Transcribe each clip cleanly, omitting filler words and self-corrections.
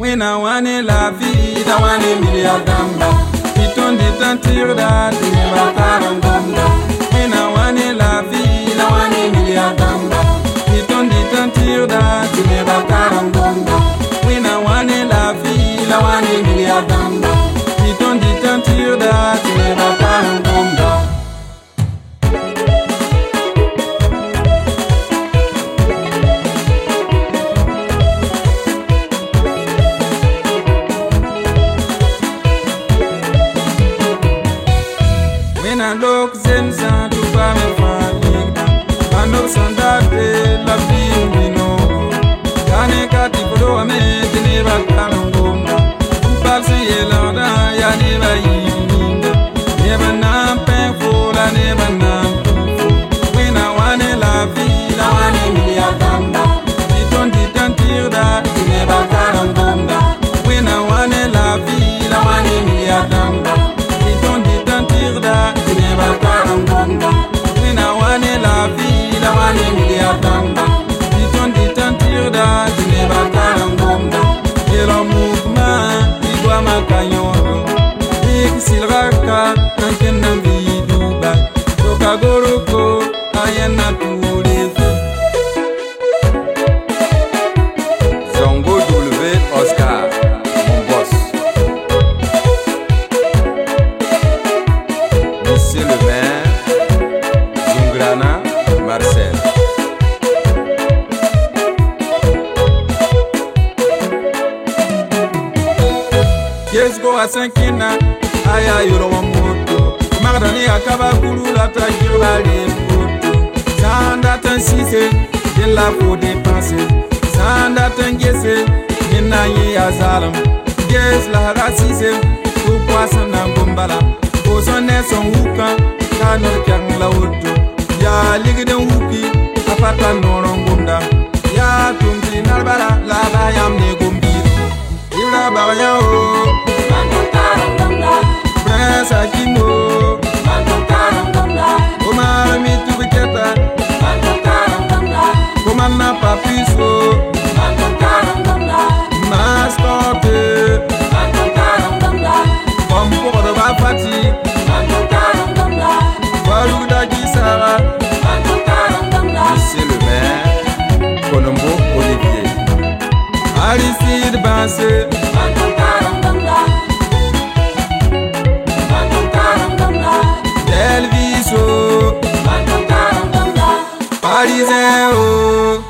Wina wane la vida wane milia damba. Piton di tantir da tineba karangomba. Wina wane la vida wane milia damba. Piton di tantir da tineba karangomba. Wina wane la vida wane milia damba. Piton di tantir da tineba karangomba. Lok zen san tu pa me faligna Bandok sandate la bimino Kane kati podo ame teneba karangomba Upal se yelanda ya neba yiminga Neba nam pen fola neba nam tufo Wina wane la vida wane milia damba Titon titan tirda neba karangomba Wina wane la vida wane milia damba Titon titan tirda Karangomba, wina wane la vie, la wane milia damba. Titon titan tirda, tineba karangomba. Et le mouvement, il doit m'accueillir. Et s'il raka, un kenan vidouba. Toka goroko, ayana tous les jours. Zongo W Oscar, mon boss. Monsieur le maire, Zungrana, Marcel. Yes, go a Sankina, Aya Yoromoto, Mardani Akaba Kulu, la Tajura, les photos. Sans date cissé, de la peau dépensée. Sans date guessé, Minaye Azalam. Yes, la racise, tout poisson d'Angombala. Osone son wuka, kanor kyang la wuto. Ya ligden wuki, apata norongunda. Ya tumti narbala, la bayam ne gombiru. Ila bayan o, manto karangomba. Prince Akimo, manto karangomba. Omar mitu biketa, manto karangomba. Komana papiso, manto karangomba. Mascotte, manto karangomba. Kompo de bafati. Monsieur le maire, Colombo Olivier, Aristide Bassé, Delviso, Parisien,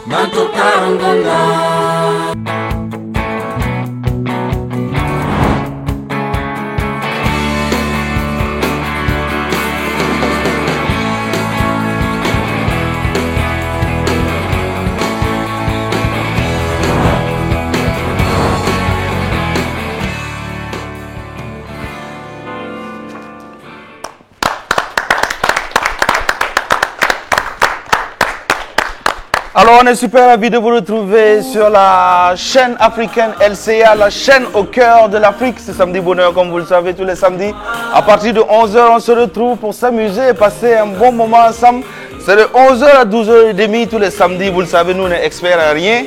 Manto Karangomba. Alors on est super ravis de vous retrouver sur la chaîne africaine LCA, la chaîne au cœur de l'Afrique. C'est Samedi Bonheur comme vous le savez tous les samedis. À partir de 11h on se retrouve pour s'amuser et passer un bon moment ensemble. C'est de 11h à 12h30 tous les samedis. Vous le savez, nous on est experts à rien.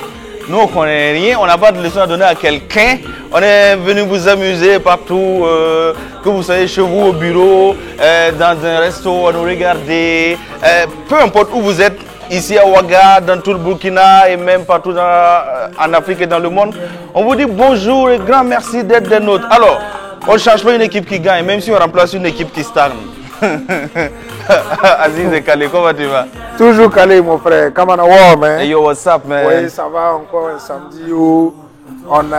Nous on connaît rien, on n'a pas de leçon à donner à quelqu'un. On est venu vous amuser partout, que vous soyez chez vous, au bureau, dans un resto, à nous regarder. Peu importe où vous êtes. Ici à Ouaga, dans tout le Burkina et même partout en Afrique et dans le monde. On vous dit bonjour et grand merci d'être des nôtres. Alors, on ne change pas une équipe qui gagne, même si on remplace une équipe qui stagne. Aziz et Kale, comment tu vas? Toujours Kale, mon frère. Comment on va, man? Hey yo, what's up, man? Oui, ça va encore un samedi où on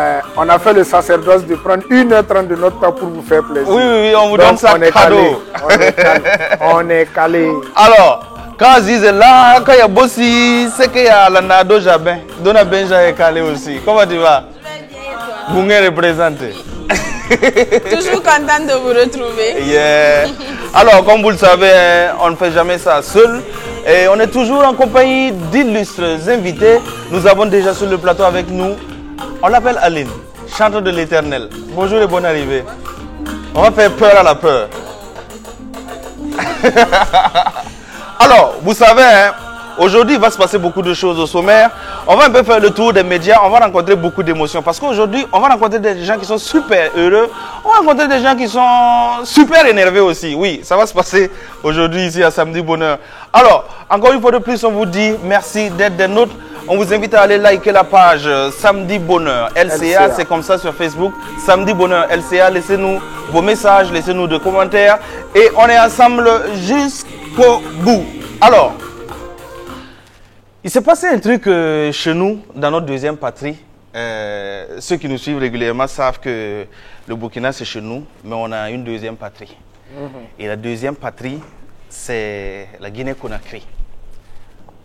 a fait le sacerdoce de prendre 1h30 de notre temps pour vous faire plaisir. Oui, on vous donne ça cadeau. On est calé. Alors, quand Aziz est là, quand il y a Bossi, c'est qu'il y a la Nado Jabin. Dona Benja est calé aussi. Comment tu vas? Boungé représenté. Toujours content de vous retrouver. Yeah. Alors, comme vous le savez, on ne fait jamais ça seul. Et on est toujours en compagnie d'illustres invités. Nous avons déjà sur le plateau avec nous, on l'appelle Aline, chanteur de l'Éternel. Bonjour et bonne arrivée. On va faire peur à la peur. Alors, vous savez, hein, Aujourd'hui, il va se passer beaucoup de choses au sommaire. On va un peu faire le tour des médias. On va rencontrer beaucoup d'émotions. Parce qu'aujourd'hui, on va rencontrer des gens qui sont super heureux. On va rencontrer des gens qui sont super énervés aussi. Oui, ça va se passer aujourd'hui ici à Samedi Bonheur. Alors, encore une fois de plus, on vous dit merci d'être des nôtres. On vous invite à aller liker la page Samedi Bonheur LCA. C'est comme ça sur Facebook. Samedi Bonheur LCA. Laissez-nous vos messages, laissez-nous des commentaires. Et on est ensemble jusqu'au bout. Alors, il s'est passé un truc chez nous, dans notre deuxième patrie. Ceux qui nous suivent régulièrement savent que le Burkina, c'est chez nous, mais on a une deuxième patrie. Et la deuxième patrie, c'est la Guinée-Conakry.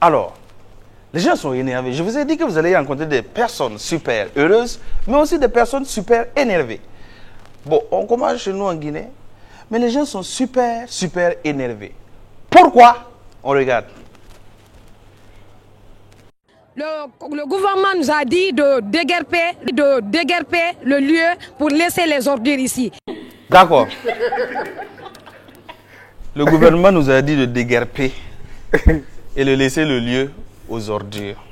Alors, les gens sont énervés. Je vous ai dit que vous allez rencontrer des personnes super heureuses, mais aussi des personnes super énervées. Bon, on commence chez nous en Guinée, mais les gens sont super énervés. Pourquoi? On regarde. Le gouvernement nous a dit de déguerper le lieu pour laisser les ordures ici. D'accord. Le gouvernement nous a dit de déguerper et de laisser le lieu aux ordures.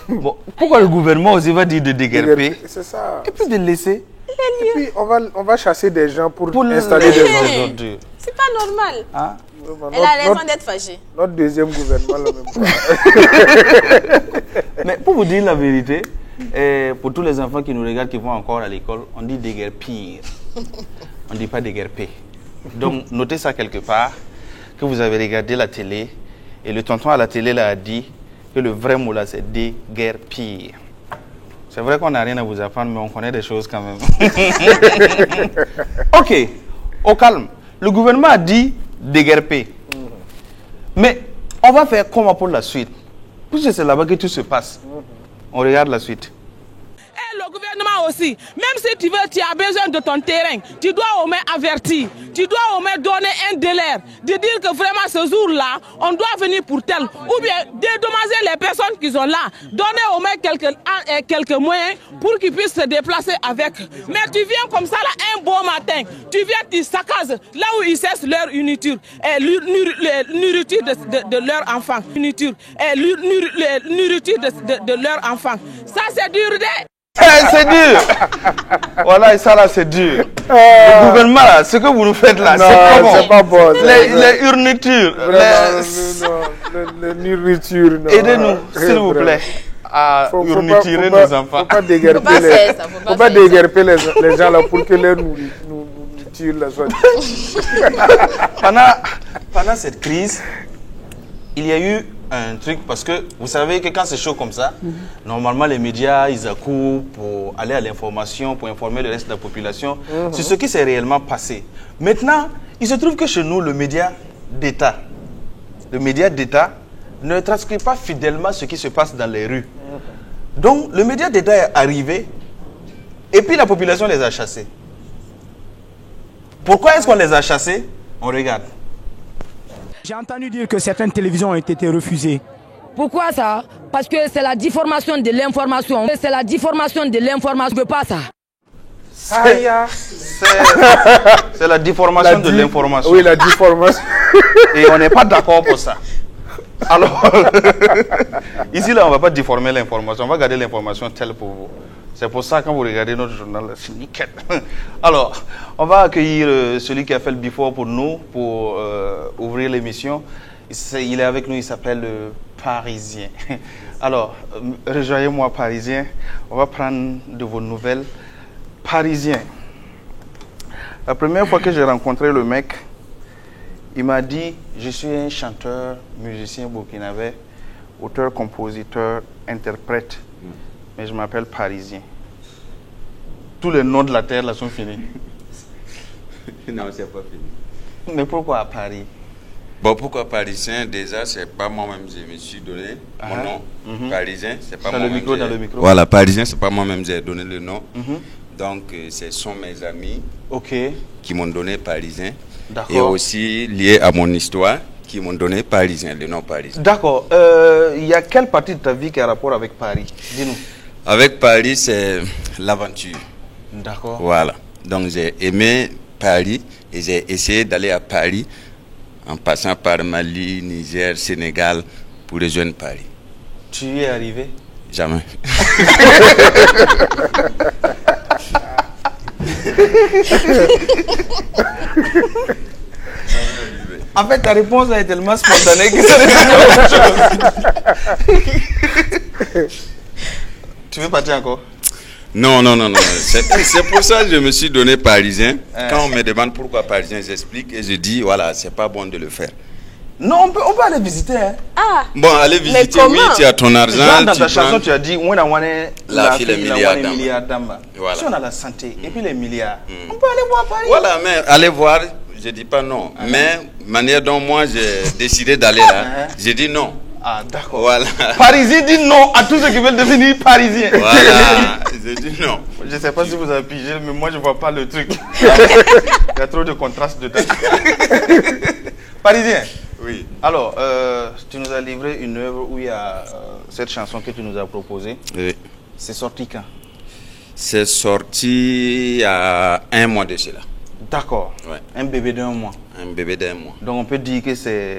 Bon, pourquoi le gouvernement aussi va dire de déguerper? C'est ça. Et puis de laisser Et puis on va chasser des gens pour installer des ordures. C'est pas normal. Hein? Elle a raison d'être fâchée. Notre deuxième gouvernement, là même. Mais pour vous dire la vérité, pour tous les enfants qui nous regardent, qui vont encore à l'école, on dit déguerpir. On ne dit pas déguerper. Donc, notez ça quelque part, que vous avez regardé la télé, et le tonton à la télé là a dit que le vrai mot là, c'est déguerpir. C'est vrai qu'on n'a rien à vous apprendre, mais on connaît des choses quand même. Ok, au calme. Le gouvernement a dit déguerper. Mais on va faire comment pour la suite? Puisque c'est là-bas que tout se passe. On regarde la suite. Et le gouvernement aussi, même si tu as besoin de ton terrain, tu dois au moins avertir, tu dois au moins donner un délai, de dire que vraiment ce jour-là, on doit venir pour tel, ou bien dédommager les personnes qui sont là, donner au moins quelques moyens pour qu'ils puissent se déplacer avec. Mais tu viens comme ça là un beau matin, tu viens, tu saccades là où ils cessent leur nourriture, et nourriture de leurs enfants, nourriture de leurs enfants. Ça c'est dur de... C'est dur. Voilà, et ça là, c'est dur. Le gouvernement là, ce que vous nous faites là, c'est pas bon. Les nourritures. Les nourritures. Aidez-nous, s'il vous plaît, à nourriturer nos enfants. Faut pas déguerper les gens là pour que leur nourriture là soit. Pendant cette crise, il y a eu un truc, parce que vous savez que quand c'est chaud comme ça, normalement les médias ils accourent pour aller à l'information, pour informer le reste de la population sur ce qui s'est réellement passé. Maintenant, il se trouve que chez nous, le média d'État ne transcrit pas fidèlement ce qui se passe dans les rues. Donc le média d'État est arrivé et puis la population les a chassés. Pourquoi est-ce qu'on les a chassés? On regarde. J'ai entendu dire que certaines télévisions ont été refusées. Pourquoi ça? Parce que c'est la déformation de l'information. C'est la déformation de l'information. Je ne veux pas ça. C'est la déformation de l'information. Oui, la déformation. Et on n'est pas d'accord pour ça. Alors, ici là, on ne va pas déformer l'information. On va garder l'information telle pour vous. C'est pour ça, quand vous regardez notre journal, c'est nickel. Alors, on va accueillir celui qui a fait le before pour nous, pour ouvrir l'émission. Il est avec nous, il s'appelle le Parisien. Alors, rejoignez-moi, Parisien. On va prendre de vos nouvelles. Parisien. La première fois que j'ai rencontré le mec, il m'a dit, je suis un chanteur, musicien burkinabé, auteur, compositeur, interprète. Mais je m'appelle Parisien. Tous les noms de la terre là sont finis. Non, c'est pas fini. Mais pourquoi à Paris? Bon, pourquoi Parisien? Déjà, c'est pas moi-même je me suis donné mon nom. Parisien, c'est pas moi-même. Dans le micro. Voilà, Parisien, c'est pas moi-même j'ai donné le nom. Donc, ce sont mes amis qui m'ont donné Parisien. Et aussi lié à mon histoire, qui m'ont donné Parisien, le nom Parisien. D'accord. Il y a quelle partie de ta vie qui a rapport avec Paris? Dis-nous. Avec Paris, c'est l'aventure. D'accord. Voilà. Donc, j'ai aimé Paris et j'ai essayé d'aller à Paris en passant par Mali, Niger, Sénégal pour rejoindre Paris. Tu y es arrivé? Jamais. En fait, ta réponse a été tellement spontanée que ça Tu veux partir encore? Non. C'est pour ça que je me suis donné parisien. Quand on me demande pourquoi parisien, j'explique et je dis, voilà, c'est pas bon de le faire. Non, on peut aller visiter. Hein. Ah. Bon, aller visiter, oui, tu as ton argent. Genre dans ta chanson, tu as dit, la fille, les milliards d'amba. Voilà. Si on a la santé et puis les milliards, on peut aller voir Paris. Voilà, mais aller voir, je dis pas non. Mais manière dont moi j'ai décidé d'aller là, j'ai dit non. Ah, d'accord. Voilà. Parisien dit non à tous ceux qui veulent devenir parisiens. Voilà, j'ai dit non. Je ne sais pas si vous avez pigé, mais moi je ne vois pas le truc. Il y a trop de contrastes dedans. Parisien. Oui. Alors, tu nous as livré une œuvre où il y a cette chanson que tu nous as proposée. Oui. C'est sorti quand? C'est sorti il y a 1 mois de cela. D'accord. Ouais. Un bébé d'1 mois. Un bébé d'1 mois. Donc on peut dire que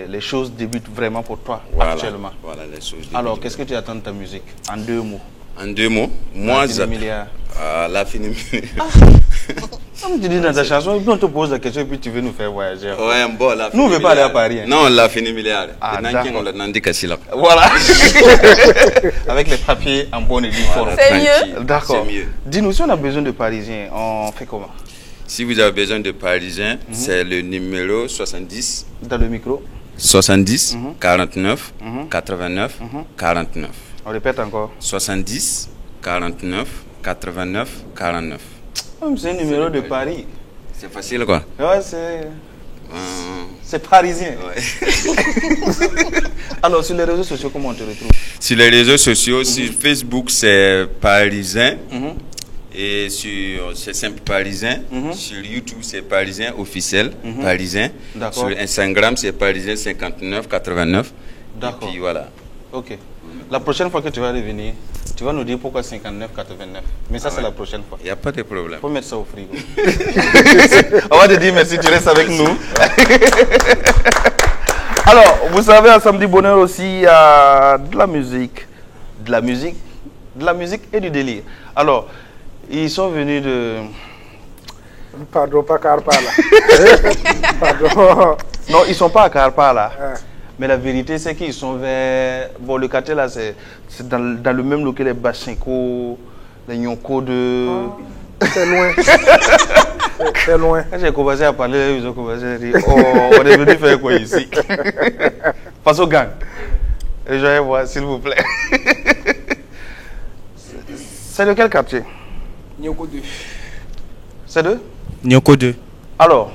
les choses débutent vraiment pour toi actuellement. Voilà, les choses débutent. Alors, qu'est-ce que tu attends de ta musique? En 2 mots. En 2 mots, moi, la fine Comme tu dis dans ta chanson, on te pose la question et puis tu veux nous faire voyager. Ouais, bon, la nous, on ne veut pas aller à Paris. Hein. Non, la fine milliard. Ah, voilà. Avec les papiers en bonne et due forme. C'est mieux. D'accord. Dis-nous, si on a besoin de Parisiens, on fait comment? Si vous avez besoin de Parisiens, c'est le numéro 70. Dans le micro. 70 49 89 49. On répète encore. 70 49 89 49. C'est un numéro de Paris. C'est facile quoi? Ouais, c'est parisien. Ouais. Alors, sur les réseaux sociaux, comment on te retrouve? Sur les réseaux sociaux, sur Facebook, c'est parisien. Et c'est simple parisien. Sur YouTube, c'est parisien officiel, parisien. Sur Instagram, c'est parisien 59 89. D'accord. Et puis voilà. Ok. La prochaine fois que tu vas revenir, tu vas nous dire pourquoi 59 89. Mais ça, c'est la prochaine fois. Il n'y a pas de problème. Faut mettre ça au frigo. On va te dire merci, tu restes avec nous. Alors, vous savez, à Samedi Bonheur aussi, il y a de la musique. De la musique et du délire. Alors, ils sont venus de... Pardon, pas Karpala. Pardon. Non, ils ne sont pas à Karpala. Mais la vérité, c'est qu'ils sont vers... Bon, le quartier là, c'est dans le même local, les Bachinko, les Nyonko de... C'est loin. C'est loin. Quand j'ai commencé à parler, ils ont commencé à dire, oh, on est venu faire quoi ici? Face au gang. Et je vais voir, s'il vous plaît. C'est de quel quartier? Nyoko 2. C'est de? Nyoko 2. Alors,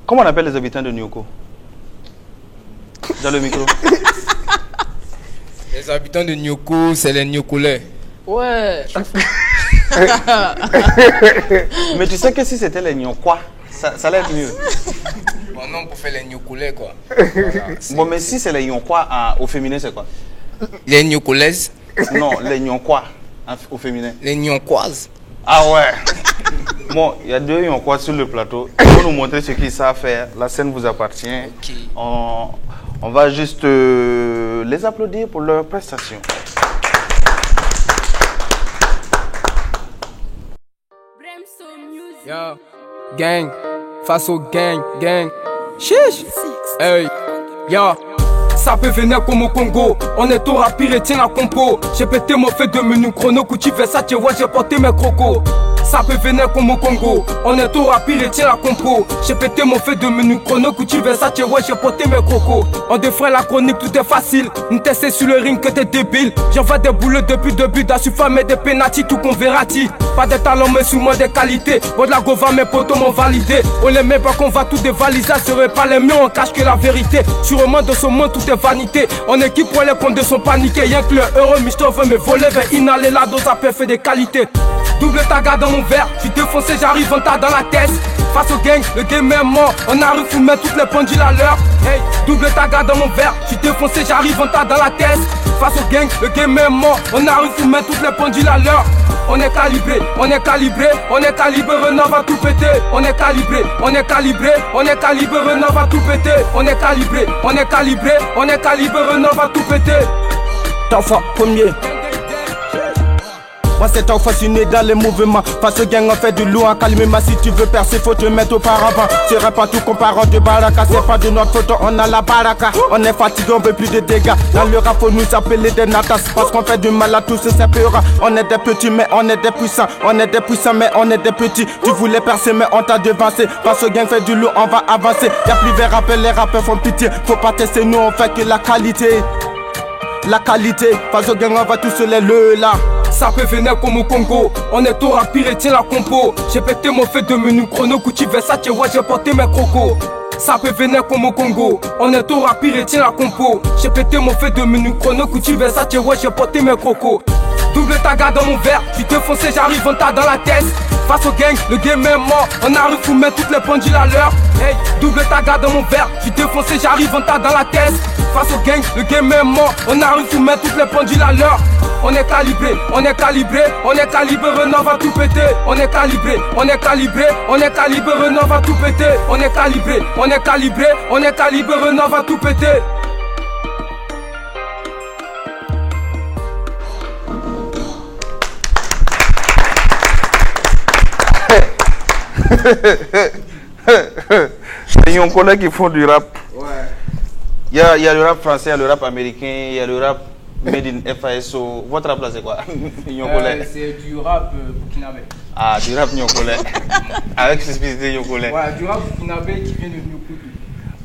comment on appelle les habitants de Nyoko? Dans le micro. Les habitants de Nyoko, c'est les Nyokolais. Ouais. Mais tu sais que si c'était les Nyokwa, ça allait être mieux. Bon, non, pour faire les Nyokolais, quoi. Voilà, bon, mais si c'est les Nyokwa au féminin, c'est quoi? Les Nyokolaises. Non, les Nyokwa au féminin. Les Nyonkoises. Ah ouais. Bon, il y a 2 Nyokwa sur le plateau. Ils vont nous montrer ce qu'ils savent faire. La scène vous appartient. Okay. On va juste les applaudir pour leur prestation. Yo, gang, face au gang. Chiche. Hey, yo. Ça peut venir comme au Congo, on est au rapide et tiens la compo. J'ai pété mon fait de menu chrono, Gucci Versace, ouais j'ai porté mes crocos. Ça peut venir comme au Congo, on est au rapide et tiens la compo. J'ai pété mon fait de menu chrono, Gucci Versace, ouais j'ai porté mes crocos. On défraie la chronique, tout est facile. Nous tester sur le ring que t'es débile. J'envoie des boules depuis début, d'assuffam et des pénalty, tout qu'on verra-t-il. Pas de talents mais sûrement des qualités. Bon de la gova mes potos m'ont validé. On les met pas qu'on va tout dévaliser, ça serait pas les mieux, on cache que la vérité. Sûrement de ce monde tout est vanité. On équipe pour les comptes de son paniqué. Rien que le heureux Mister veut me voler, veut inhaler la dose à peu fait des qualités. Double taga dans mon verre, j'suis défoncé, j'arrive en tas dans la tête. Face au gang, le game est mort, on arrive pour mettre toutes les pendules à l'heure. Hey, double taga dans mon verre, j'suis défoncé, j'arrive en tas dans la tête. Face au gang, le game est mort. On arrive pour mettre toutes les pendules à l'heure. On est calibré, on est calibré, on est calibré, Renan va tout péter. On est calibré, on est calibré, on est calibré, Renan va tout péter. On est calibré, on est calibré, on est calibré, Renan va tout péter. T'enfant premier. Moi c'est un fasciné dans les mouvements. Face au gang on fait du lourd en calmement. Si tu veux percer faut te mettre auparavant. Serait pas tout comparant de baraka. C'est pas de notre photo on a la baraka. On est fatigué on veut plus de dégâts. Dans le rap faut nous appeler des natas. Parce qu'on fait du mal à tous c'est peur. On est des petits mais on est des puissants. On est des puissants mais on est des petits. Tu voulais percer mais on t'a devancé. Face au gang fait du lourd on va avancer. Y'a plus vers rappels, les rappeurs font pitié. Faut pas tester nous on fait que la qualité. La qualité, face au gang on va tous les le là. Ça peut venir comme au Congo. On est au rapide et tiens la compo. J'ai pété mon fait de menu chrono. Gucci Versace, ouais j'ai porté mes crocos. Ça peut venir comme au Congo. On est au rapide et tiens la compo. J'ai pété mon fait de menu chrono. Gucci Versace, ouais j'ai porté mes crocos. Double taga dans mon verre, tu te foncé, j'arrive, on t'a dans la tête. Face au gang, le game est mort. On arrive pour mettre toutes les pendules à l'heure. Hey, double taga dans mon verre, tu te foncé, j'arrive, on t'a dans la tête. Face au gang, le game est mort. On arrive pour mettre toutes les pendules à l'heure. On est calibré, on est calibré, on est calibré, Renan va tout péter. On est calibré, on est calibré, on est calibré, Renan va tout péter. On est calibré, on est calibré, on est calibré, Renan va tout péter. Il y a un collègue qui font du rap. Ouais. Il y a le rap français, il y a le rap américain, il y a le rap made in FASO. Votre rap là c'est quoi? C'est du rap burkinabé. Ah, du rap nyokole. Avec spécificité nyokole. Ouais, du rap burkinabé qui vient de Nyokole.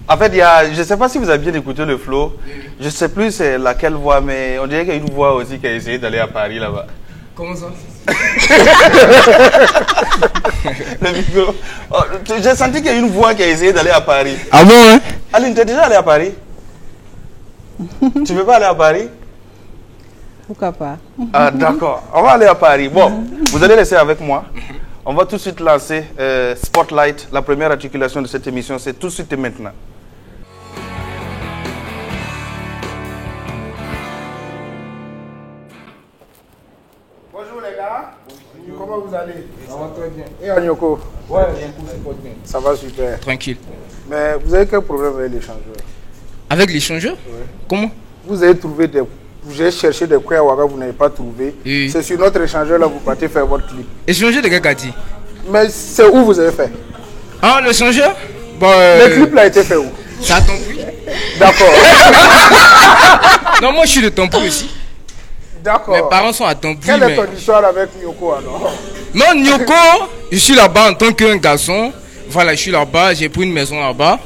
En fait, il y a, je ne sais pas si vous avez bien écouté le flow. Je ne sais plus c'est laquelle voix, mais on dirait qu'il y a une voix aussi qui a essayé d'aller à Paris là-bas. Comment ça? Le micro. Oh, j'ai senti qu'il y a une voix qui a essayé d'aller à Paris. Ah bon, hein? Aline, tu es déjà allé à Paris? Tu veux pas aller à Paris? Pourquoi pas? Ah d'accord, on va aller à Paris. Bon, vous allez rester avec moi. On va tout de suite lancer Spotlight. La première articulation de cette émission, c'est tout de suite et maintenant. Bonjour les gars. Bonjour. Comment vous allez? Ça va très bien. Et Anyoko? Ouais, c'est bien. Ça va super. Tranquille. Mais vous avez quel problème avec l'échangeur? Avec l'échangeur? Ouais. Comment? Vous avez trouvé des... Vous avez cherché des coins à Ouaga, vous n'avez pas trouvé. Oui. C'est sur notre échangeur là, vous partez faire votre clip. Échangeur de quel quartier? Mais c'est où vous avez fait? Ah, l'échangeur? Bon, le clip là a été fait où? C'est à Tampoui. D'accord. Non, moi je suis de Tampoui aussi. D'accord. Mes parents sont à Tampoui. Quelle est ton histoire avec Nyoko alors? Non, Nyoko, je suis là-bas en tant qu'un garçon. Voilà, je suis là-bas, j'ai pris une maison là-bas.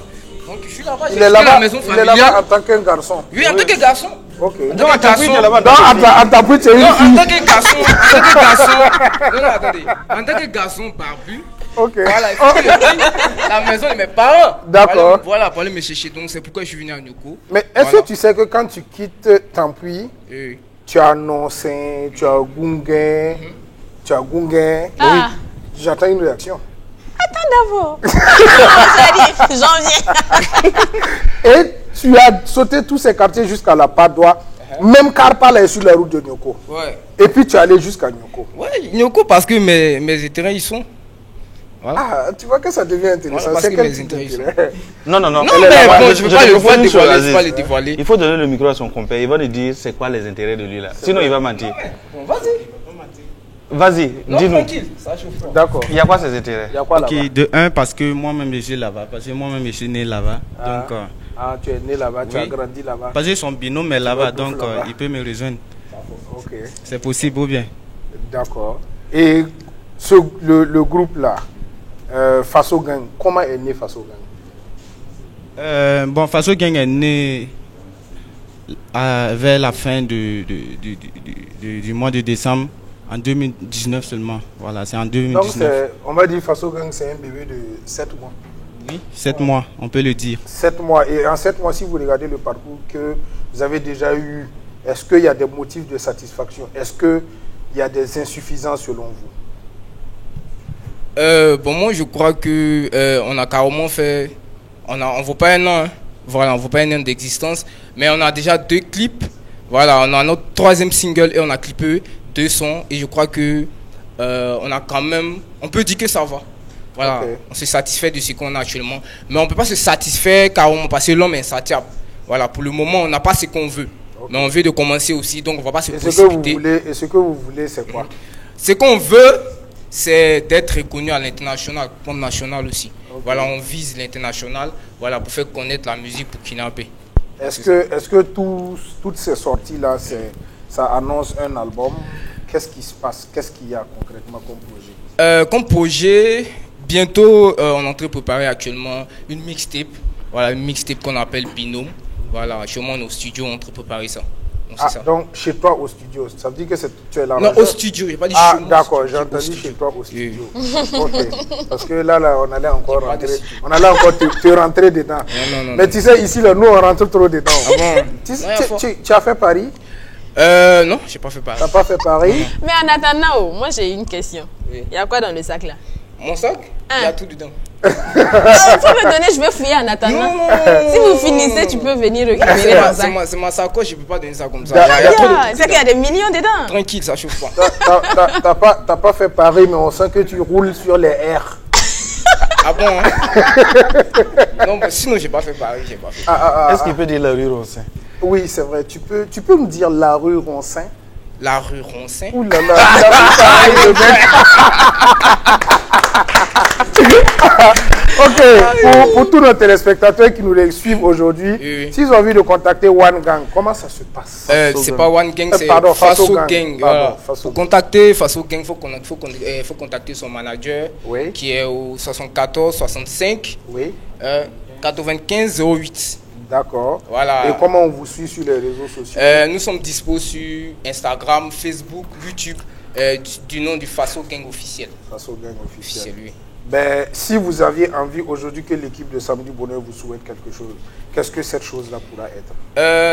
Donc je suis là-bas, il est là-bas, il est là-bas en tant qu'un garçon. Oui, en tant que garçon. Ok. Donc, en tant que Tampoui, c'est une fille. En tant que garçon, non, attendez. En tant que garçon barbu. Ok. Voilà, il faut que la maison de mes parents. D'accord. Voilà, pour aller me chercher. Donc c'est pourquoi je suis venu à Nyoko. Mais est-ce que tu sais que quand tu quittes Tampoui, tu as Nonsin, tu as Gunguin, tu as Gunguin. Oui. J'attends une réaction. Attends d'abord. Janvier. Et tu as sauté tous ces quartiers jusqu'à la Padoua. Même Karpala est sur la route de Nyoko. Ouais. Et puis tu es allé jusqu'à Nyoko. Ouais, Nyoko parce que mes intérêts y sont. Voilà. Ah, tu vois que ça devient intéressant. Voilà, c'est quel type d'intérêt? Non, mais bon, je ne vais pas le dévoiler. Il faut donner le micro à son compère. Il va nous dire c'est quoi les intérêts de lui là. Sinon il va mentir. Bon, vas-y. Vas-y, dis-nous. D'accord. Il y a quoi ces intérêts? Il y a quoi là-bas? Ok, de un, parce que moi-même je suis là-bas. Parce que moi-même je suis né là-bas. Donc, tu es né là-bas, tu as grandi là-bas. Parce que son binôme est là-bas, donc il peut me rejoindre. Ok. C'est possible ou bien? D'accord. Et le groupe là, Faso Gang, comment est né Faso Gang? Bon, Faso Gang est né vers la fin du mois de décembre. En 2019 seulement, voilà, c'est en 2019. Donc on va dire Faso Gang, c'est un bébé de 7 mois. Oui, 7 mois, on peut le dire. 7 mois, et en 7 mois, si vous regardez le parcours que vous avez déjà eu, est-ce qu'il y a des motifs de satisfaction? Est-ce qu'il y a des insuffisances selon vous? Bon, moi je crois que on a carrément fait, on ne vaut pas un an, hein. Voilà, on ne vaut pas un an d'existence, mais on a déjà 2 clips Voilà, on a notre 3e single et on a clippé 2 sons. Et je crois que on a quand même... On peut dire que ça va. Voilà, on se satisfait de ce qu'on a actuellement. Mais on ne peut pas se satisfaire carrément parce que l'homme est insatiable. Voilà, pour le moment, on n'a pas ce qu'on veut. Mais on veut de commencer aussi, donc on ne va pas se précipiter. Et ce que vous voulez, c'est quoi? Ce qu'on veut, c'est d'être reconnu à l'international, comme national aussi. Voilà, on vise l'international, voilà, pour faire connaître la musique burkinabé. Est-ce que toutes ces sorties-là, ça annonce un album? Qu'est-ce qui se passe? Qu'est-ce qu'il y a concrètement comme projet? Comme projet, bientôt, on est en train de préparer actuellement une mixtape. Voilà, une mixtape qu'on appelle Binôme. Voilà, chez moi, au studio, on est en train de préparer ça. Donc chez toi au studio, ça veut dire que tu es là? Non, au studio, j'ai pas dit chez moi. D'accord, j'ai entendu chez toi au studio. Ok, parce que là, on allait encore rentrer. On allait encore te rentrer dedans. Non. Mais tu sais, ici, là, nous, on rentre trop dedans. Tu as fait Paris? Non, j'ai pas fait Paris. Tu n'as pas fait Paris? Mais en attendant, moi j'ai une question. Il y a quoi dans le sac là? Mon sac? Il y a tout dedans. Il faut me donner, je vais fouiller en attendant. Si vous finissez, tu peux venir récupérer mon sac. C'est ma sacoche, je ne peux pas donner ça comme ça. C'est qu'il y a des millions dedans. Tranquille, ça chauffe pas. T'as pas fait Paris, mais on sent que tu roules sur les airs. Ah bon hein? Non, mais sinon j'ai pas fait Paris, j'ai pas fait. Est-ce qu'il peut dire la rue Roncin? Oui, c'est vrai. Tu peux me dire la rue Roncin? La rue Roncin? Ouh là là, Paris, le mec. Ok, pour tous nos téléspectateurs qui nous les suivent aujourd'hui, s'ils ont envie de contacter One Gang, comment ça se passe? C'est pas One Gang, c'est Faso Gang. Pour contacter Faso Gang, il faut contacter son manager qui est au 74 65 95 08. D'accord. Voilà. Et comment on vous suit sur les réseaux sociaux? Nous sommes dispo sur Instagram, Facebook, YouTube, du nom du Faso Gang officiel. Faso Gang officiel. Oui. Ben, si vous aviez envie aujourd'hui que l'équipe de Samedi Bonheur vous souhaite quelque chose, qu'est-ce que cette chose-là pourra être?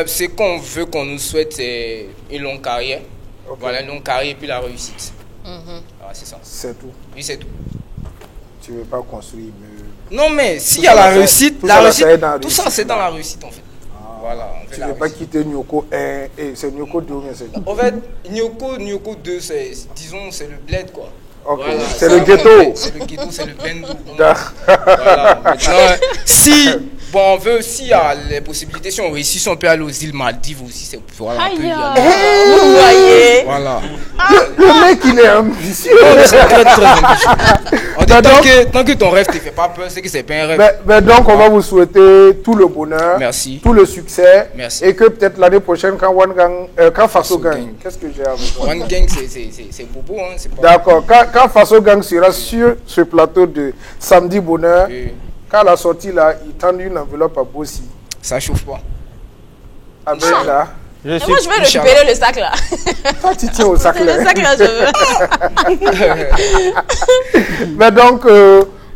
Ce qu'on veut qu'on nous souhaite, c'est une longue carrière. Voilà, une longue carrière et puis la réussite. C'est ça. C'est tout? Oui, c'est tout. Tu ne veux pas construire Non, mais s'il y a la réussite, tout ça c'est dans la réussite en fait. Voilà, tu ne veux pas quitter Nyoko 1 et c'est Nyoko 2 ou bien c'est... En fait, Nyoko 2, disons, c'est le bled quoi. Okay. Voilà, c'est le ghetto. C'est le ghetto, c'est le bendo. Voilà. Si on veut aussi les possibilités, si on réussit, si on peut aller aux îles Maldives aussi, c'est voilà, on peut y aller. Vous voyez? Voilà. Le mec il est ambitieux. C'est très ambitieux. Tant que ton rêve te fait pas peur, c'est que c'est pas un rêve. Mais donc on va vous souhaiter tout le bonheur, tout le succès. Merci. Et que peut-être l'année prochaine quand One Gang, quand Faso Gang, qu'est-ce que j'ai avec One Gang c'est bobo hein, c'est pas. D'accord. Quand Faso Gang sera sur ce plateau de Samedi Bonheur, quand la sortie là, il tend une enveloppe à Bossi. Ça chauffe pas. Ah ben là. Moi je vais récupérer le sac là. Toi tu tiens au sac là. Le sac là je veux. Mais donc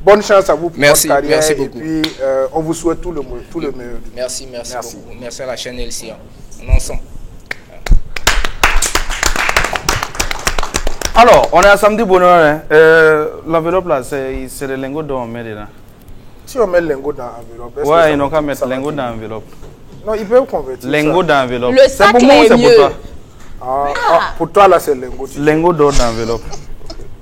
bonne chance à vous pour votre carrière. Merci beaucoup. Et puis on vous souhaite tout le meilleur. Merci beaucoup. Merci à la chaîne LCA. On est ensemble. Alors, on est à Samedi Bonheur. L'enveloppe là, c'est le lingot d'or on met dedans. Si on met le lingot dans l'enveloppe, ouais, ils n'ont qu'à mettre lingot dans l'enveloppe. Non, ils peuvent convertir. Lingot dans l'enveloppe. Le sac pour moi, est mieux. Pour toi. Pour toi là, c'est lingot. Lingot d'or dans l'enveloppe.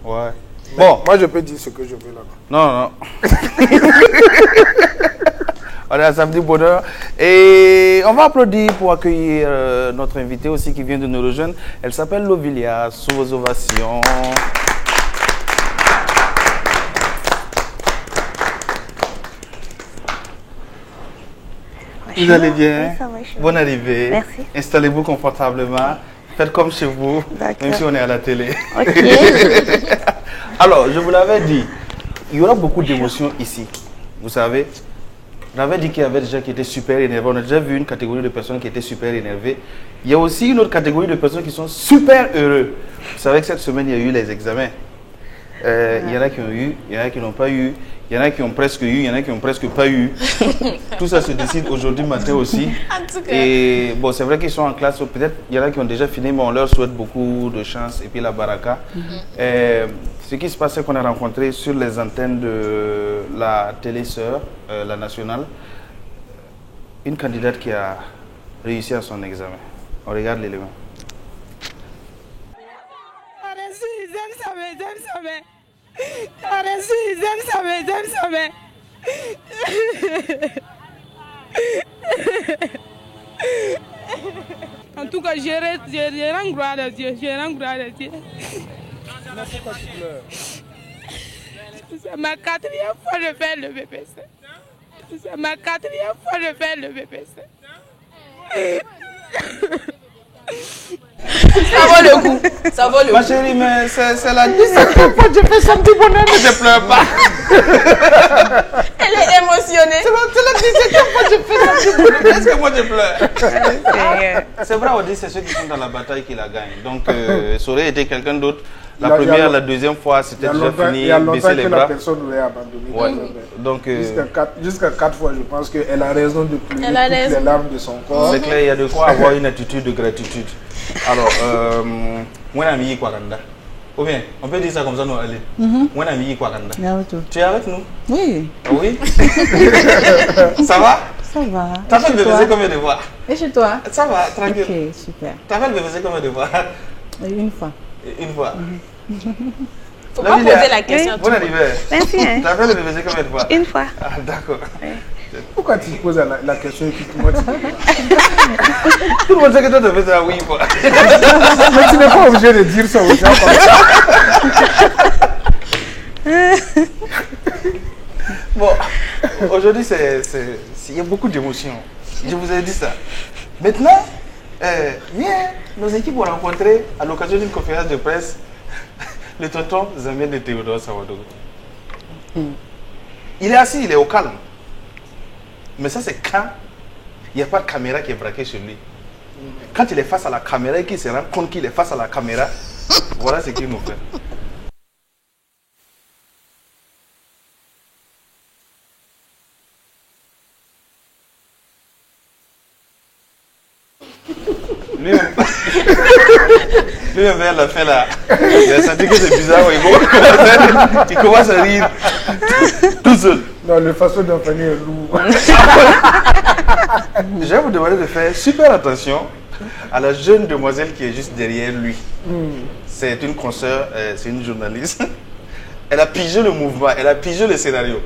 Ouais. Bon, moi je peux dire ce que je veux là. Non. On est à Samedi Bonheur et on va applaudir pour accueillir notre invitée aussi qui vient de nous rejoindre. Elle s'appelle Lovilia, sous vos ovations. Vous allez bien? Oui, ça va, bonne arrivée. Merci. Installez-vous confortablement. Faites comme chez vous, même si on est à la télé. Ok. Alors, je vous l'avais dit, il y aura beaucoup d'émotions ici. Vous savez, on avait dit qu'il y avait des gens qui étaient super énervés. On a déjà vu une catégorie de personnes qui étaient super énervées. Il y a aussi une autre catégorie de personnes qui sont super heureux. Vous savez que cette semaine, il y a eu les examens. Il y en a qui ont eu, il y en a qui n'ont pas eu. Il y en a qui ont presque eu, il y en a qui n'ont presque pas eu. Tout ça se décide aujourd'hui matin aussi. En tout cas. Et bon, c'est vrai qu'ils sont en classe. Peut-être il y en a qui ont déjà fini, mais on leur souhaite beaucoup de chance et puis la baraka. Ce qui se passe, c'est qu'on a rencontré sur les antennes de la télé-sœur, la nationale, une candidate qui a réussi à son examen. On regarde l'élément. En tout cas, je rends gloire à Dieu. Je rends gloire à Dieu. C'est ma 4e fois de faire le BPC. C'est ma 4e fois de faire le BPC. Ça vaut le coup. Ça vaut le coup. Ma chérie, mais c'est la 17e fois que je fais son petit bonheur, mais je pleure pas. Elle est émotionnée. C'est la 17e fois que je fais son petit bonheur. Est-ce que moi je pleure? C'est vrai, on dit c'est ceux qui sont dans la bataille qui la gagnent. Donc, ça aurait été quelqu'un d'autre. La première, la deuxième fois, c'était déjà fini. Il y a longtemps baisser les que bras. la personne aurait abandonné. Ouais. Donc, jusqu'à 4 fois, je pense qu'elle a raison de pleurer toutes les larmes de son corps. c'est clair, il y a de quoi avoir une attitude de gratitude. Alors, moi, ami Kwakanda. Ou bien, on peut dire ça comme ça, nous, allez. Moi, ami Kwakanda. Tu es avec nous? Oui. Oui. Ça va? Ça va. T'as fait le bébé combien de fois? Et chez toi? Ça va, tranquille. Ok, super. T'as fait le bébé combien de fois? Une fois. Une fois. Faut pas poser la question. Bon anniversaire. Merci. T'as fait le bébé combien de fois? Une fois. Ah, d'accord. Pourquoi tu poses la question et puis moi tu... Tout le monde sait que toi tu fais ça, oui, quoi. Mais tu n'es pas obligé de dire ça aux gens comme ça. Bon, aujourd'hui, il y a beaucoup d'émotions. Je vous ai dit ça. Maintenant, nos équipes ont rencontré, à l'occasion d'une conférence de presse, le tonton Zamien de Théodore Sawadogo. Il est assis, il est au calme. Mais ça, c'est quand il n'y a pas de caméra qui est braquée sur lui. Quand il est face à la caméra et qu'il se rend compte qu'il est face à la caméra, voilà ce qu'il nous fait. Lui-même, à la fin, là, il a senti que c'est bizarre. Il commence à rire tout seul. Non, le façon d'enfanner est lourd. Je vais vous demander de faire super attention à la jeune demoiselle qui est juste derrière lui. C'est une consoeur, c'est une journaliste. Elle a pigé le mouvement, elle a pigé le scénario.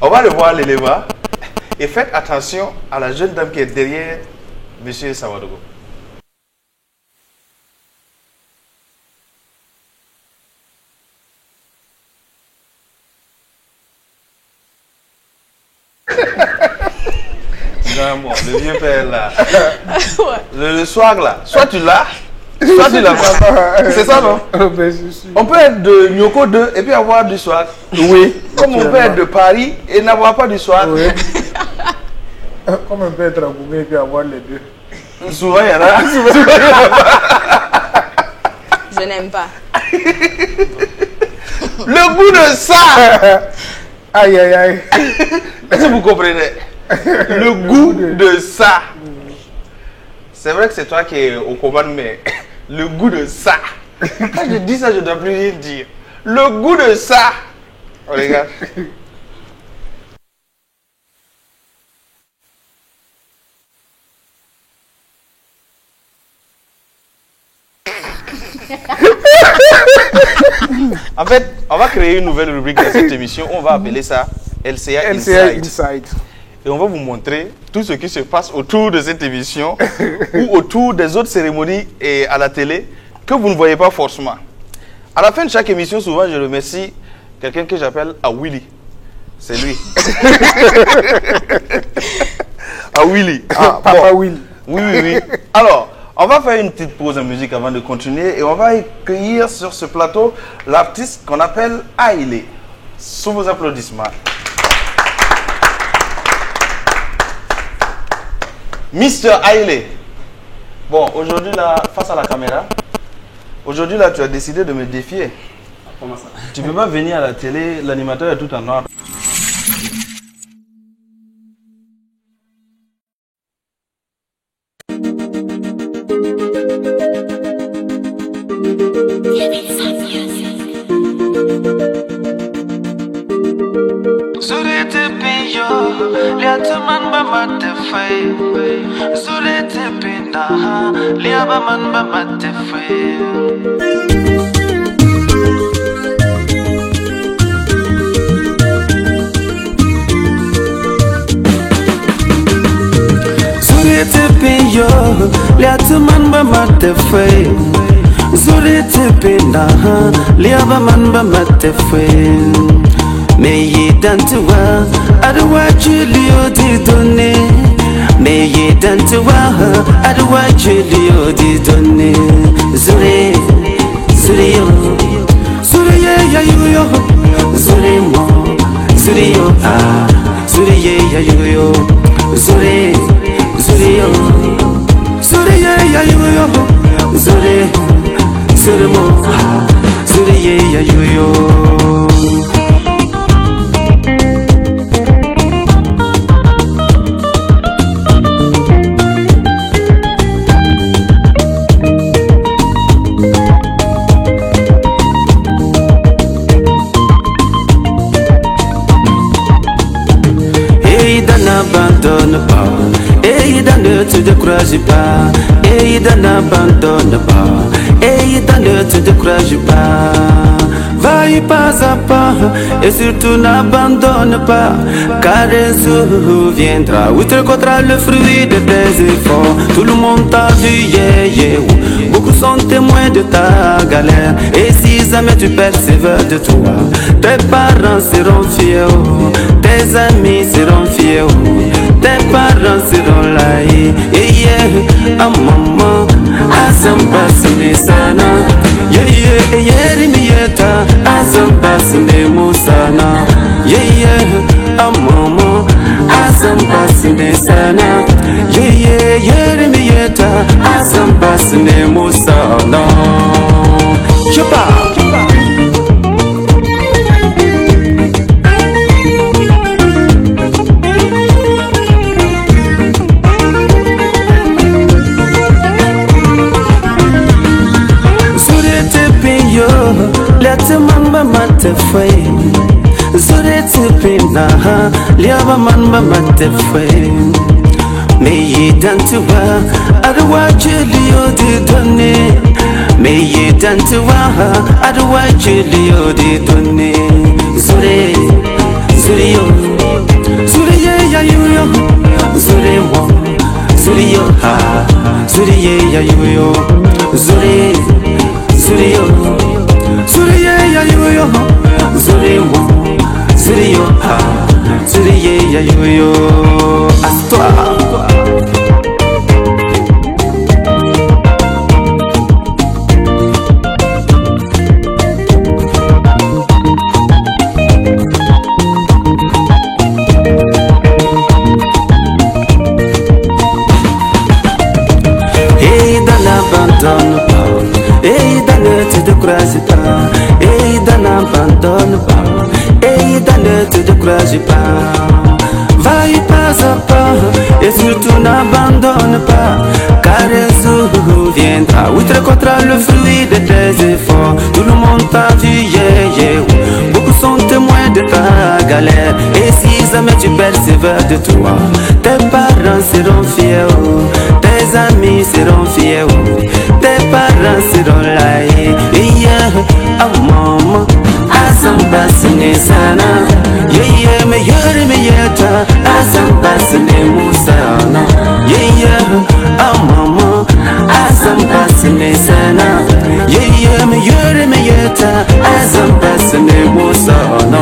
On va le voir l'élément. Et faites attention à la jeune dame qui est derrière M. Sawadogo. Non, le vieux père là. Le soir là, soit tu l'as, soit tu l'as pas. C'est ça, non? On peut être de Nyoko 2 et puis avoir du soir. Oui. Comme on peut être de Paris et n'avoir pas du soir. Oui. Comme on peut être à Goumé et puis avoir les deux. Souvent il y en a. Je n'aime pas. Le goût de ça. Aïe aïe aïe. Est-ce que vous comprenez? Le goût de ça. C'est vrai que c'est toi qui es aux commandes, mais le goût de ça. Quand je dis ça, je ne dois plus rien dire. Le goût de ça. Oh, regarde. En fait, on va créer une nouvelle rubrique dans cette émission. On va appeler ça LCA Inside. Et on va vous montrer tout ce qui se passe autour de cette émission ou autour des autres cérémonies et à la télé que vous ne voyez pas forcément. À la fin de chaque émission, souvent, je remercie quelqu'un que j'appelle Awili. C'est lui. Awili. Ah, Papa Willy. Oui, oui, oui. Alors, on va faire une petite pause en musique avant de continuer et on va accueillir sur ce plateau l'artiste qu'on appelle Aile. Sous vos applaudissements. Mr. Aile. Bon, aujourd'hui là, face à la caméra, aujourd'hui là, tu as décidé de me défier. Comment ça? Tu peux pas venir à la télé, l'animateur est tout en noir. Zulete pinyo, liya tuman ba matefai. Zulete pinyo. na liaba man ba mate fwe. Zuri tepe yo liatu man ba mate fwe. Zuri tepe na liaba man ba mate fwe. Mais y dans toi, adwa Julio di donné. Mais y dans toi, adwa Julio di donné. Zuri, zuri yo, zuri ya yo, zuri mo, zuri yo ah, zuri ya yo, zuri, zuri yo, zuri ya yo, zuri, zuri mo ah, zuri ya yo. N'abandonne pas, Aïda ne te décourage pas, Aïda n'abandonne pas, Aïda ne te décourage pas. Va-y pas à pas, et surtout n'abandonne pas, car un jour viendra où tu rencontreras le fruit de tes efforts. Tout le monde t'a vu, yeah, yeah, beaucoup sont témoins de ta galère. Et si jamais tu persévères de toi, tes parents seront fiers, tes amis seront fiers, tes parents seront là. Et yeah, à maman, à samba sana, yeah, yeah, yeah, mieta, à samba sana, yeah, yeah, à maman, à samba sana, yeah, yeah, yeah, mieta, à samba sana. Je pars. Let man ba mate fwe. Zure tepe na liaba man ba mate fwe. Mais y dans toi, adwa Julio di donné. Mais y dans toi, adwa Julio di donné. Zure, zure yo, zure ya yo, zure mo, zure yo ha, zure ya yo, zure, zure yo. Zuri ya yo, zuri mo, zuri yo ah, zuri ya yo, à toi. Et dans l'abandonne pas, et dans ne te décourage pas, et dans n'abandonne pas, et dans ne te décourage pas. Va-y pas à pas, et surtout n'abandonne pas, car un jour viendra où tu rencontreras le fruit de tes efforts. Tout le monde t'a vu, yeah, yeah, beaucoup sont témoins de ta galère. Et si jamais tu persévères de toi, tes parents seront fiers, tes amis seront fiers, tes parents seront là. Et yeah, ah maman, asamba sana, yeah, yeah, me yore me yeta, asamba musana, yeah, yeah, ah maman, asamba sana, yeah, yeah, me yore me yeta, asamba musana.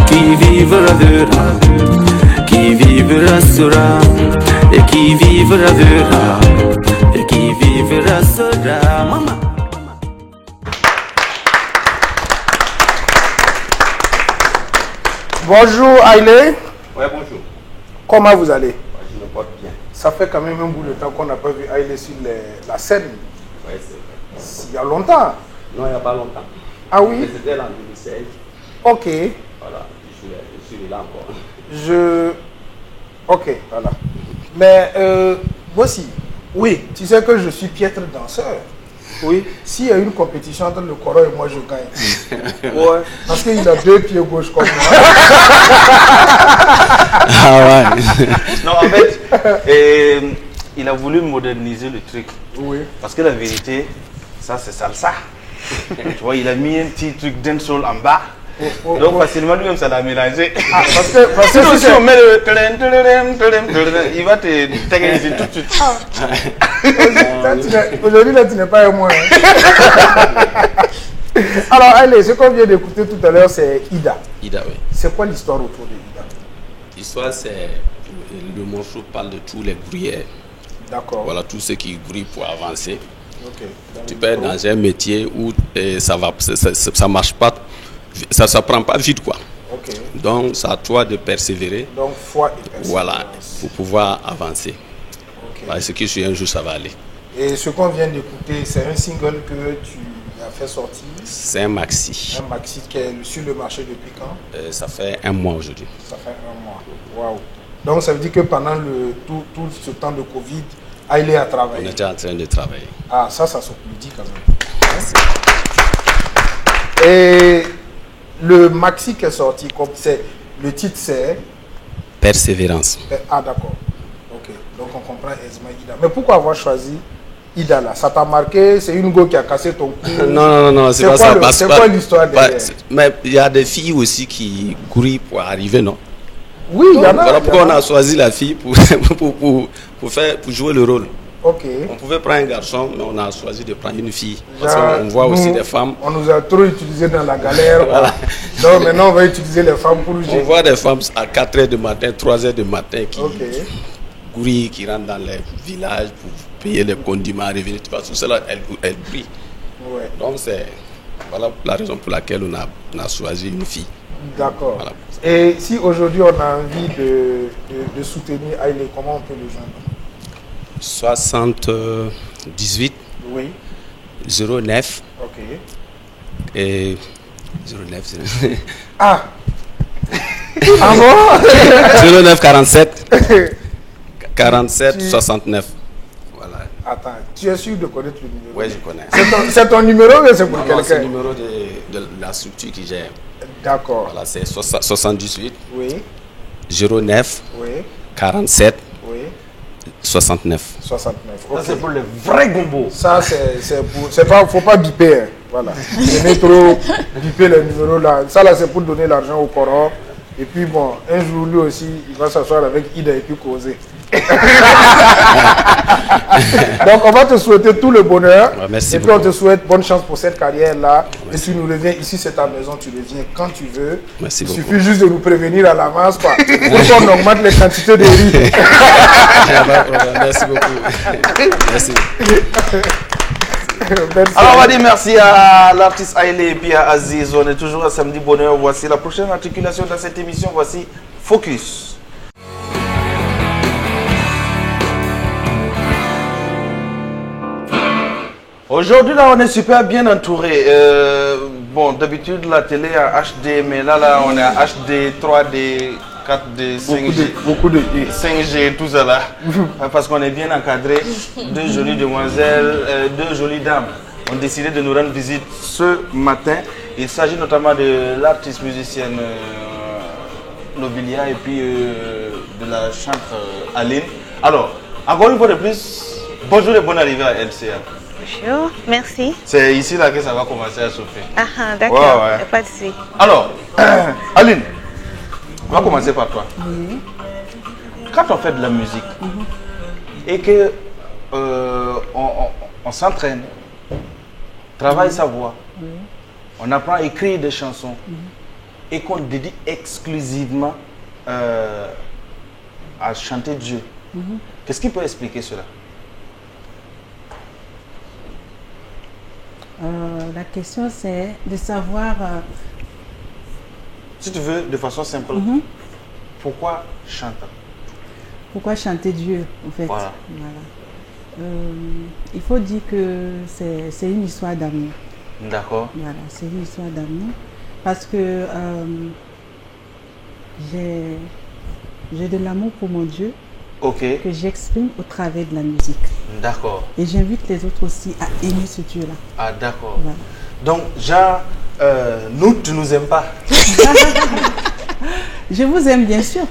Qui vivra verra, qui vivra sera, et qui vivra verra, et qui vivra sera. Maman. Bonjour Aïlé. Ouais, bonjour. Comment vous allez? Je me porte bien. Ça fait quand même un bout de temps qu'on n'a pas vu Aïlé sur la scène. Ouais, c'est vrai. Il y a longtemps. Non, il n'y a pas longtemps. Ah oui? C'était en 2016. Ok. Voilà, je suis là encore. Ok, voilà. Mais moi aussi, oui, tu sais que je suis piètre danseur. Oui, s'il y a une compétition entre le Koro et moi, je gagne. Ouais. Parce qu'il a 2 pieds gauche comme moi. Ah ouais. Non, en fait, il a voulu moderniser le truc. Oui. Parce que la vérité, ça c'est salsa. Tu vois, il a mis un petit truc dancehall en bas. Donc facilement lui-même ça l'a mélangé. Ah, parce que si on met le il va te techniser tout de suite. Aujourd'hui là tu n'es pas un moi. Alors allez, ce qu'on vient d'écouter tout à l'heure c'est Ida. Ida, oui. C'est quoi l'histoire autour de Ida? L'histoire c'est le morceau parle de tous les gruyères. D'accord. Voilà tous ceux qui grouillent pour avancer. Okay. Tu peux être dans un métier où ça marche pas. Ça prend pas vite quoi. Okay. Donc c'est à toi de persévérer. Donc foi et persévérance. Voilà, pour pouvoir avancer. Okay. Parce que sur un jour ça va aller. Et ce qu'on vient d'écouter, c'est un single que tu as fait sortir. C'est un maxi. Un maxi qui est sur le marché depuis quand? Ça fait un mois aujourd'hui. Ça fait un mois. Waouh. Donc ça veut dire que pendant tout ce temps de Covid, Haile a travaillé. On était en train de travailler. Ah, ça s'applaudit quand même. Merci. Et le maxi qui est sorti, le titre c'est Persévérance. Ah d'accord. Ok. Donc on comprend aisément Ida. Mais pourquoi avoir choisi Ida là? Ça t'a marqué? C'est une go qui a cassé ton cou? Non, c'est pas ça. C'est quoi l'histoire derrière? Mais il y a des filles aussi qui courent pour arriver, non? Oui, il y en a. Voilà pourquoi on a choisi la fille pour jouer le rôle. Ok. On pouvait prendre un garçon, mais on a choisi de prendre une fille. Parce qu'on voit aussi des femmes. On nous a trop utilisé dans la galère. Voilà. Donc maintenant, on va utiliser les femmes pour jouer. On voit des femmes à 4h du matin, 3h du matin qui courent, qui rentrent dans les villages pour payer les condiments, revenir. Tout cela, elles prient. Ouais. Donc c'est la raison pour laquelle on a choisi une fille. D'accord. Voilà. Et si aujourd'hui on a envie de soutenir Haile, comment on peut le joindre? 78 oui. 09 ok. Et 09 ah ah bon 09 47 47 69. Voilà. Attends, tu es sûr de connaître le numéro? Oui, je connais. C'est ton numéro ou c'est pour quelqu'un? C'est le numéro de la structure qui gère. D'accord. Voilà, c'est 78 oui. 09 oui. 47 oui. 69. 69. Okay. Ça c'est pour les vrais gombos. Ça c'est pas, faut pas biper. Hein. Voilà. J'aimais trop biper les numéros là. Ça là c'est pour donner l'argent au Coran. Et puis bon, un jour lui aussi, il va s'asseoir avec Ida et puis causer. Donc on va te souhaiter tout le bonheur. Ouais, merci et puis beaucoup. on te souhaite bonne chance pour cette carrière là. Merci. Et tu nous reviens ici, c'est ta maison, tu reviens quand tu veux. Merci Il beaucoup. suffit juste de nous prévenir à l'avance pour qu'on augmente les quantités de riz. Merci beaucoup. Merci. Merci. Alors on va dire merci à l'artiste Haile et puis à Aziz. On est toujours à Samedi Bonheur. Voici la prochaine articulation dans cette émission. Voici Focus. Aujourd'hui là on est super bien entouré. Bon d'habitude la télé a HD mais là on est à HD, 3D, 4D, 5G, beaucoup de 5G tout ça là. Parce qu'on est bien encadré. Deux jolies demoiselles, deux jolies dames ont décidé de nous rendre visite ce matin. Il s'agit notamment de l'artiste musicienne Lobelia et puis de la chanteuse Aline. Alors, encore une fois de plus, bonjour et bonne arrivée à LCA. Bonjour, merci. C'est ici là que ça va commencer à chauffer. Ah, d'accord, ouais. pas de souci. Alors, Aline, on va commencer par toi. Oui. Quand on fait de la musique et que on s'entraîne, travaille sa voix, on apprend à écrire des chansons et qu'on dédie exclusivement à chanter Dieu, qu'est-ce qui peut expliquer cela? La question c'est de savoir... Si tu veux, de façon simple, pourquoi chanter? Pourquoi chanter Dieu, en fait? Voilà. Il faut dire que c'est une histoire d'amour. D'accord. Voilà, c'est une histoire d'amour. Parce que j'ai de l'amour pour mon Dieu. Ok. Que j'exprime au travers de la musique. D'accord. Et j'invite les autres aussi à aimer ce Dieu-là. Ah, d'accord. Voilà. Donc, genre, nous, tu nous aimes pas. Je vous aime bien sûr.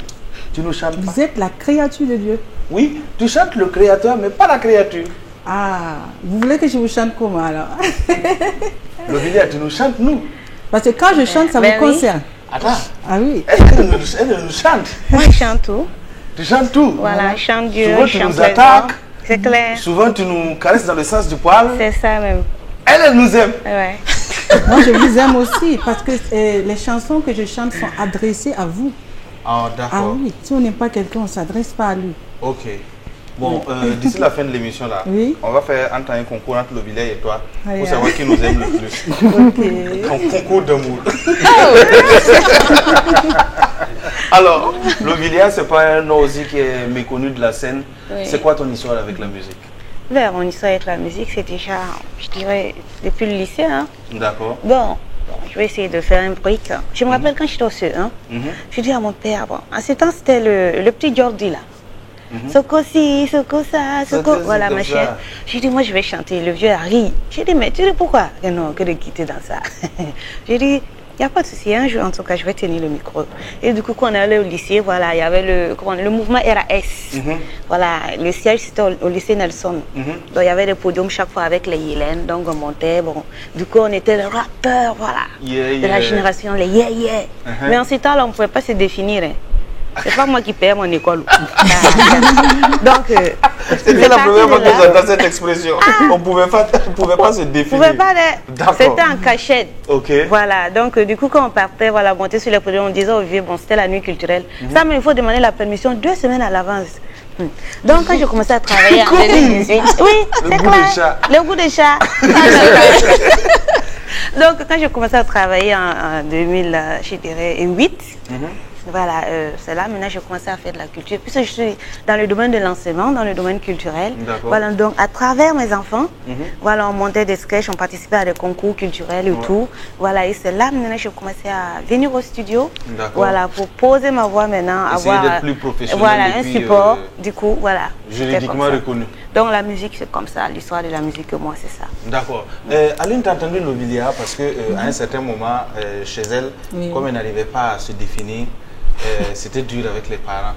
Tu nous chantes pas. Vous êtes la créature de Dieu. Oui, tu chantes le créateur, mais pas la créature. Ah, vous voulez que je vous chante comment alors? Lovilia, tu nous chantes, nous. Parce que quand je chante, ça Ben vous oui. concerne. Attends. Ah oui. Elle nous chante. Moi, je chante tout. Tu chantes tout. Voilà, je chante Dieu, Souvent, je tu chante nous les attaques. gens. C'est clair. Souvent, tu nous caresses dans le sens du poil. C'est ça même. Elle nous aime. Ouais. Moi, je vous aime aussi parce que les chansons que je chante sont adressées à vous. Ah, d'accord. Ah oui, si on n'aime pas quelqu'un, on ne s'adresse pas à lui. Ok. Bon, d'ici la fin de l'émission, là, on va faire un concours entre Lovilia et toi pour savoir qui nous aime le plus. Ok. Un concours d'amour. Alors, Lovilia, c'est pas un nom aussi qui est méconnu de la scène. Oui. C'est quoi ton histoire avec la musique? Ben, mon histoire avec la musique, c'est déjà, je dirais, depuis le lycée. Hein. D'accord. Bon, je vais essayer de faire un brick. Je me rappelle quand j'étais au CE1, je dis à mon père, bon, en ce temps, c'était le petit Jordi là. Soko si, Soko ça, Soko, voilà ma chère. J'ai dit, moi je vais chanter. Le vieux a ri. J'ai dit, mais tu sais pourquoi que non, que de quitter dans ça. J'ai dit, il n'y a pas de souci, un jour en tout cas, je vais tenir le micro. Et du coup, quand on est allé au lycée, voilà, il y avait le mouvement RAS. Voilà, le siège c'était au lycée Nelson. Donc il y avait des podiums chaque fois avec les Yélènes, donc on montait. Bon, du coup, on était les rappeurs, voilà, de la génération, les yeah. Mais en ce temps-là, on ne pouvait pas se définir. Hein. C'est pas moi qui paye mon école. Donc, c'était la première fois que j'entends cette expression. On ne pouvait pas se définir. C'était en cachette. Ok. Voilà, donc du coup, quand on partait, voilà, monter sur les podiums, on disait au vieux, bon, c'était la nuit culturelle. Ça, mais il faut demander la permission 2 semaines à l'avance. Donc, quand j'ai commencé à travailler en 2018, oui, c'est clair. Le goût de chat. Donc, quand j'ai commencé à travailler en 2008, voilà, c'est là maintenant j'ai commencé à faire de la culture. Puisque je suis dans le domaine de l'enseignement, dans le domaine culturel. Voilà, donc à travers mes enfants, voilà, on montait des sketchs, on participait à des concours culturels et tout. Voilà, et c'est là maintenant j'ai commencé à venir au studio. Voilà, pour poser ma voix maintenant, avoir d'être plus professionnel, voilà, un support. Du coup, voilà. Juridiquement reconnu. Donc la musique c'est comme ça, l'histoire de la musique pour moi c'est ça. D'accord. Aline, t'as entendu Lovilia parce que à un certain moment chez elle, comme elle n'arrivait pas à se définir, c'était dur avec les parents.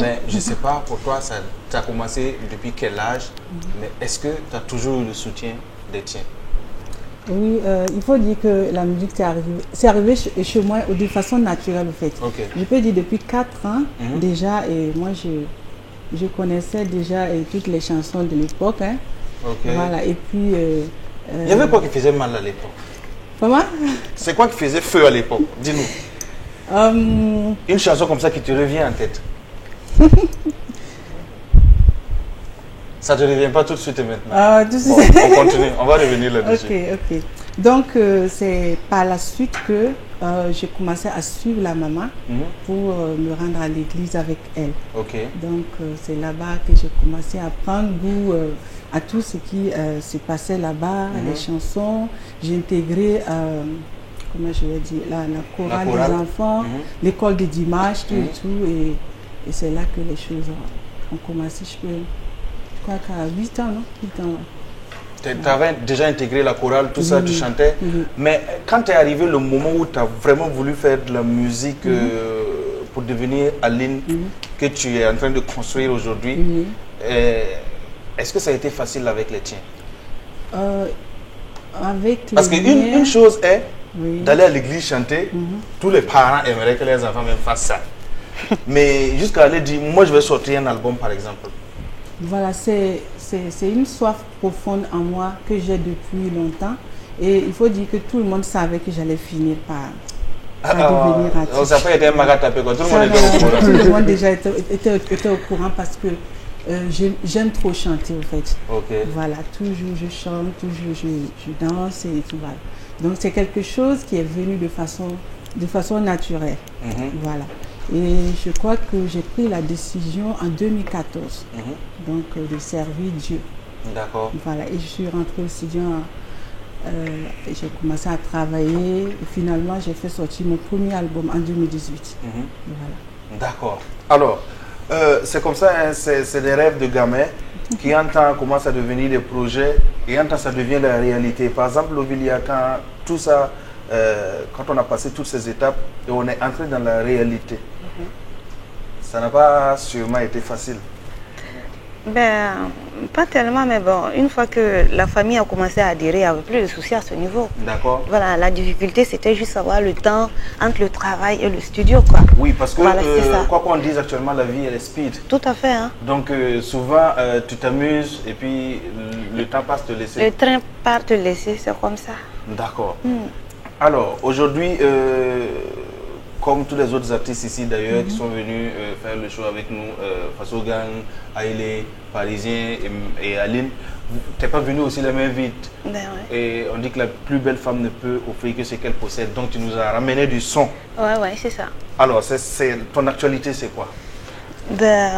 Mais je ne sais pas pour toi, ça a commencé depuis quel âge, mais est-ce que tu as toujours eu le soutien des tiens? Oui, il faut dire que la musique c'est arrivé chez moi de façon naturelle en fait. Je peux dire depuis 4 ans déjà, et moi je connaissais déjà toutes les chansons de l'époque. Hein. Voilà, et puis... il y avait quoi qui faisait mal à l'époque? Comment? C'est quoi qui faisait feu à l'époque? Dis-nous. Une chanson comme ça qui te revient en tête. Ça te revient pas tout de suite et maintenant? Bon, on continue, on va revenir là-dessus. Ok. Donc c'est par la suite que j'ai commencé à suivre la maman pour me rendre à l'église avec elle. Donc c'est là-bas que j'ai commencé à prendre goût à tout ce qui se passait là-bas, les chansons. J'ai intégré comment je vais dire, la chorale des enfants, l'école de dimanche, tout et tout. Et c'est là que les choses ont commencé. Je crois qu'à 8 ans, non? 8 ans, Tu avais déjà intégré la chorale, tout ça, tu chantais. Mais quand est arrivé le moment où tu as vraiment voulu faire de la musique pour devenir Aline, que tu es en train de construire aujourd'hui, est-ce que ça a été facile avec les tiens? Parce qu'une chose est d'aller à l'église chanter, tous les parents aimeraient que les enfants même fassent ça. Mais jusqu'à aller dire, moi je vais sortir un album par exemple. Voilà, c'est une soif profonde en moi que j'ai depuis longtemps. Et il faut dire que tout le monde savait que j'allais finir par devenir artiste. Ça n'a pas été un magatapé, tout le monde était au courant. Tout le monde déjà était au courant parce que j'aime trop chanter en fait. Voilà, toujours je chante, toujours je danse et tout. Voilà. Donc c'est quelque chose qui est venu de façon naturelle. Voilà. Et je crois que j'ai pris la décision en 2014 donc de servir Dieu. D'accord. Voilà, et je suis rentrée au studio, j'ai commencé à travailler et finalement j'ai fait sortir mon premier album en 2018. Voilà. D'accord. Alors, c'est comme ça, hein, c'est des rêves de gamins qui en temps commencent à devenir des projets et en temps ça devient la réalité. Par exemple, Lovilia, quand tout ça, quand on a passé toutes ces étapes et on est entré dans la réalité, ça n'a pas sûrement été facile. Ben, pas tellement, mais bon, une fois que la famille a commencé à adhérer, il n'y avait plus de soucis à ce niveau. D'accord. Voilà, la difficulté, c'était juste avoir le temps entre le travail et le studio, quoi. Oui, parce que, voilà, ça. quoi qu'on dise actuellement, la vie, elle est speed. Tout à fait, hein. Donc, souvent, tu t'amuses et puis le temps passe te laisser. Le train part te laisser, c'est comme ça. D'accord. Alors, aujourd'hui, comme tous les autres artistes ici d'ailleurs qui sont venus faire le show avec nous, Faso Gang, Aïlé, Parisien et Aline, tu n'es pas venu aussi les mains vides. Ben ouais. Et on dit que la plus belle femme ne peut offrir que ce qu'elle possède. Donc tu nous as ramené du son. Ouais, c'est ça. Alors, ton actualité, c'est quoi? Ben,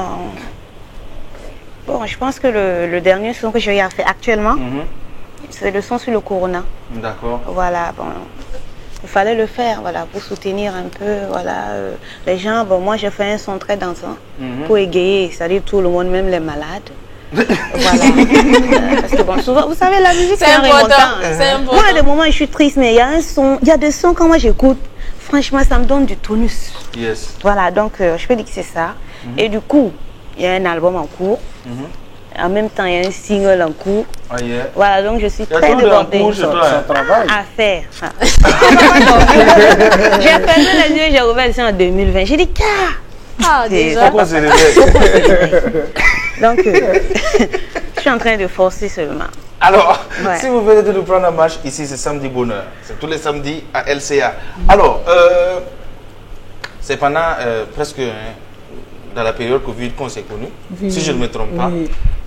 bon, je pense que le dernier son que j'ai fait actuellement, c'est le son sur le Corona. D'accord. Voilà, bon. Il fallait le faire, voilà, pour soutenir un peu, voilà, les gens. Bon, moi, j'ai fait un son très dansant pour égayer, c'est-à-dire tout le monde, même les malades. Voilà. Parce que bon, souvent, vous savez, la musique, c'est important. Moi, à des moments, je suis triste, mais il y a un son, il y a des sons quand moi j'écoute, franchement, ça me donne du tonus. Yes. Voilà, donc je peux dire que c'est ça. Et du coup, il y a un album en cours. En même temps, il y a un single en cours. Oh yeah. Voilà, donc je suis très débordée. À faire. J'ai fermé les yeux et j'ai ouvert ça en 2020. J'ai dit, déjà. Pourquoi c'est Donc, je suis en train de forcer seulement. Alors, si vous venez de nous prendre en marche, ici c'est Samedi Bonheur. C'est tous les samedis à LCA. Alors, c'est pendant presque dans la période Covid qu'on s'est connus, si je ne me trompe pas.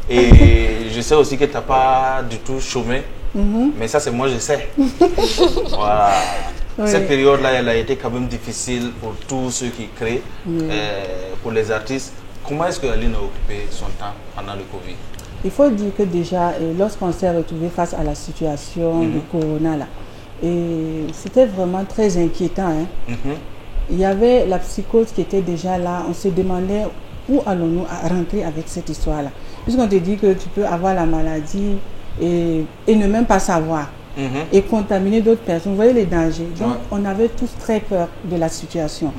Et je sais aussi que tu n'as pas du tout chômé, mais ça c'est moi je sais. Voilà. Cette période-là, elle a été quand même difficile pour tous ceux qui créent, pour les artistes. Comment est-ce que Aline a occupé son temps pendant le Covid? Il faut dire que déjà, lorsqu'on s'est retrouvé face à la situation du Corona, là, c'était vraiment très inquiétant. Hein. Il y avait la psychose qui était déjà là. On se demandait où allons-nous rentrer avec cette histoire-là. Puisqu'on te dit que tu peux avoir la maladie et ne même pas savoir. Et contaminer d'autres personnes. Vous voyez les dangers. Donc, on avait tous très peur de la situation.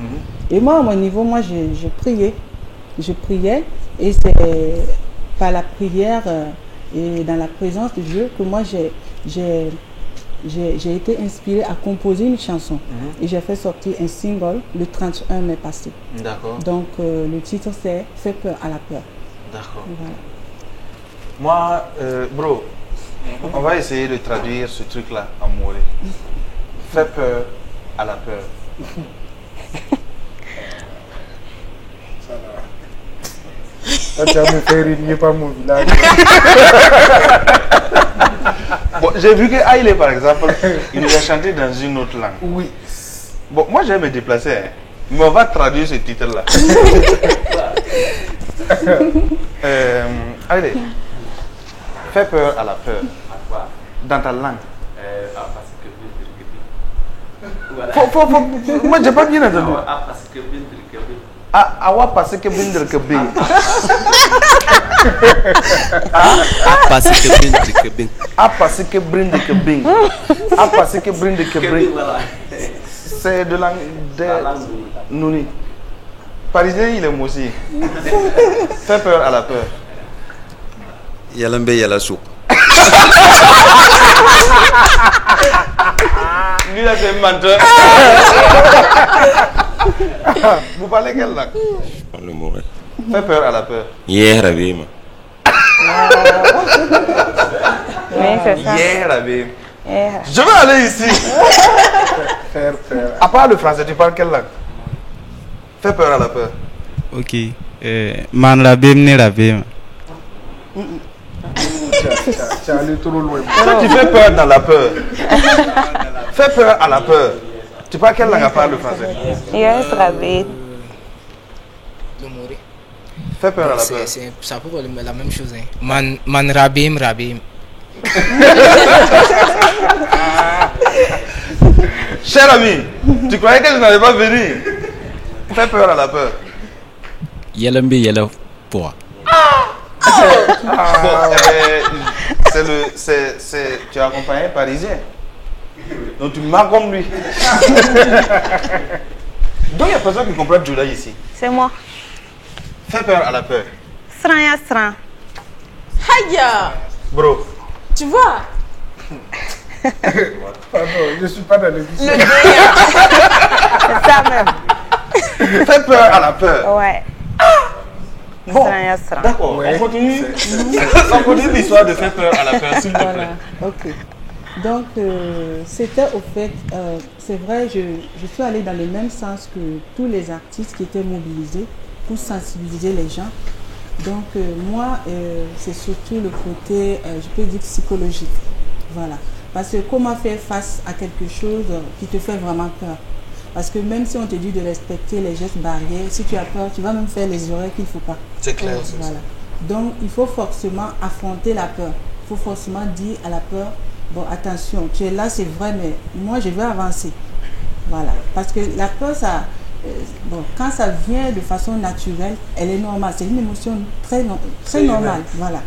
Et moi, à mon niveau, moi, je priais. Je priais et c'est par la prière et dans la présence de Dieu que moi, j'ai été inspirée à composer une chanson. Et j'ai fait sortir un single le 31 mai passé. D'accord. Donc, le titre, c'est « Fais peur à la peur ». D'accord. Voilà. Moi, bro, on va essayer de traduire ce truc-là en moré. Fais peur à la peur. Ça, tu vas me faire régner par mon village. Bon, j'ai vu que Aïlé, par exemple, il nous a chanté dans une autre langue. Oui. Bon, moi, je vais me déplacer, hein, mais on va traduire ce titre-là. Allez, fais peur à la peur. Dans ta langue. Moi, j'ai pas bien entendu. Awa parce que binder que B. Parce que binder que B. Parce que binder que B. Parce que binder que B. C'est de langue de Nouni. Parisien, il aime aussi. Fais peur à la peur. Yalambe Yalasou. Lui là c'est un menteur. Vous parlez quelle langue? Le mot. Fais peur à la peur. Yeah, Rabima. Oui, c'est ça. Yeah, Rabim. Je vais aller ici. Faire peur. À part le français, tu parles quelle langue? Fais peur à la peur. Ok. Man Rabim ni Rabim. Tu es allé trop loin. Toi, tu fais peur dans la peur. Fais peur à la peur. Tu parles quelle langue à part le français? Yes, Rabbi. Fais peur à la peur. C'est à peu près la même chose. Hein. Man Rabim. Cher ami, tu croyais que je n'allais pas venir? Fais peur à la peur. Yalambe Yala Poa. Tu as accompagné un Parisien. Donc tu marques comme lui. Donc il y a personne qui comprend Julia ici. C'est moi. Fais peur à la peur. Sran ya sran. Aïe. Bro. Tu vois? Pardon, je ne suis pas dans l'émission. Le délire. C'est ça même. Fais peur à la peur. Ouais. Bon, d'accord, on continue. On continue l'histoire de faire peur à la peur, s'il te plaît. Voilà, ok. Donc, c'était au fait, c'est vrai, je suis allée dans le même sens que tous les artistes qui étaient mobilisés pour sensibiliser les gens. Donc, moi, c'est surtout le côté, je peux dire, psychologique. Voilà. Parce que comment faire face à quelque chose qui te fait vraiment peur? Parce que même si on te dit de respecter les gestes barrières, si tu as peur, tu vas même faire les erreurs qu'il ne faut pas. C'est clair. Voilà. Donc, il faut forcément affronter la peur. Il faut forcément dire à la peur, bon, attention, tu es là, c'est vrai, mais moi, je veux avancer. Voilà. Parce que la peur, ça, bon, quand ça vient de façon naturelle, elle est normale. C'est une émotion très normale. Voilà.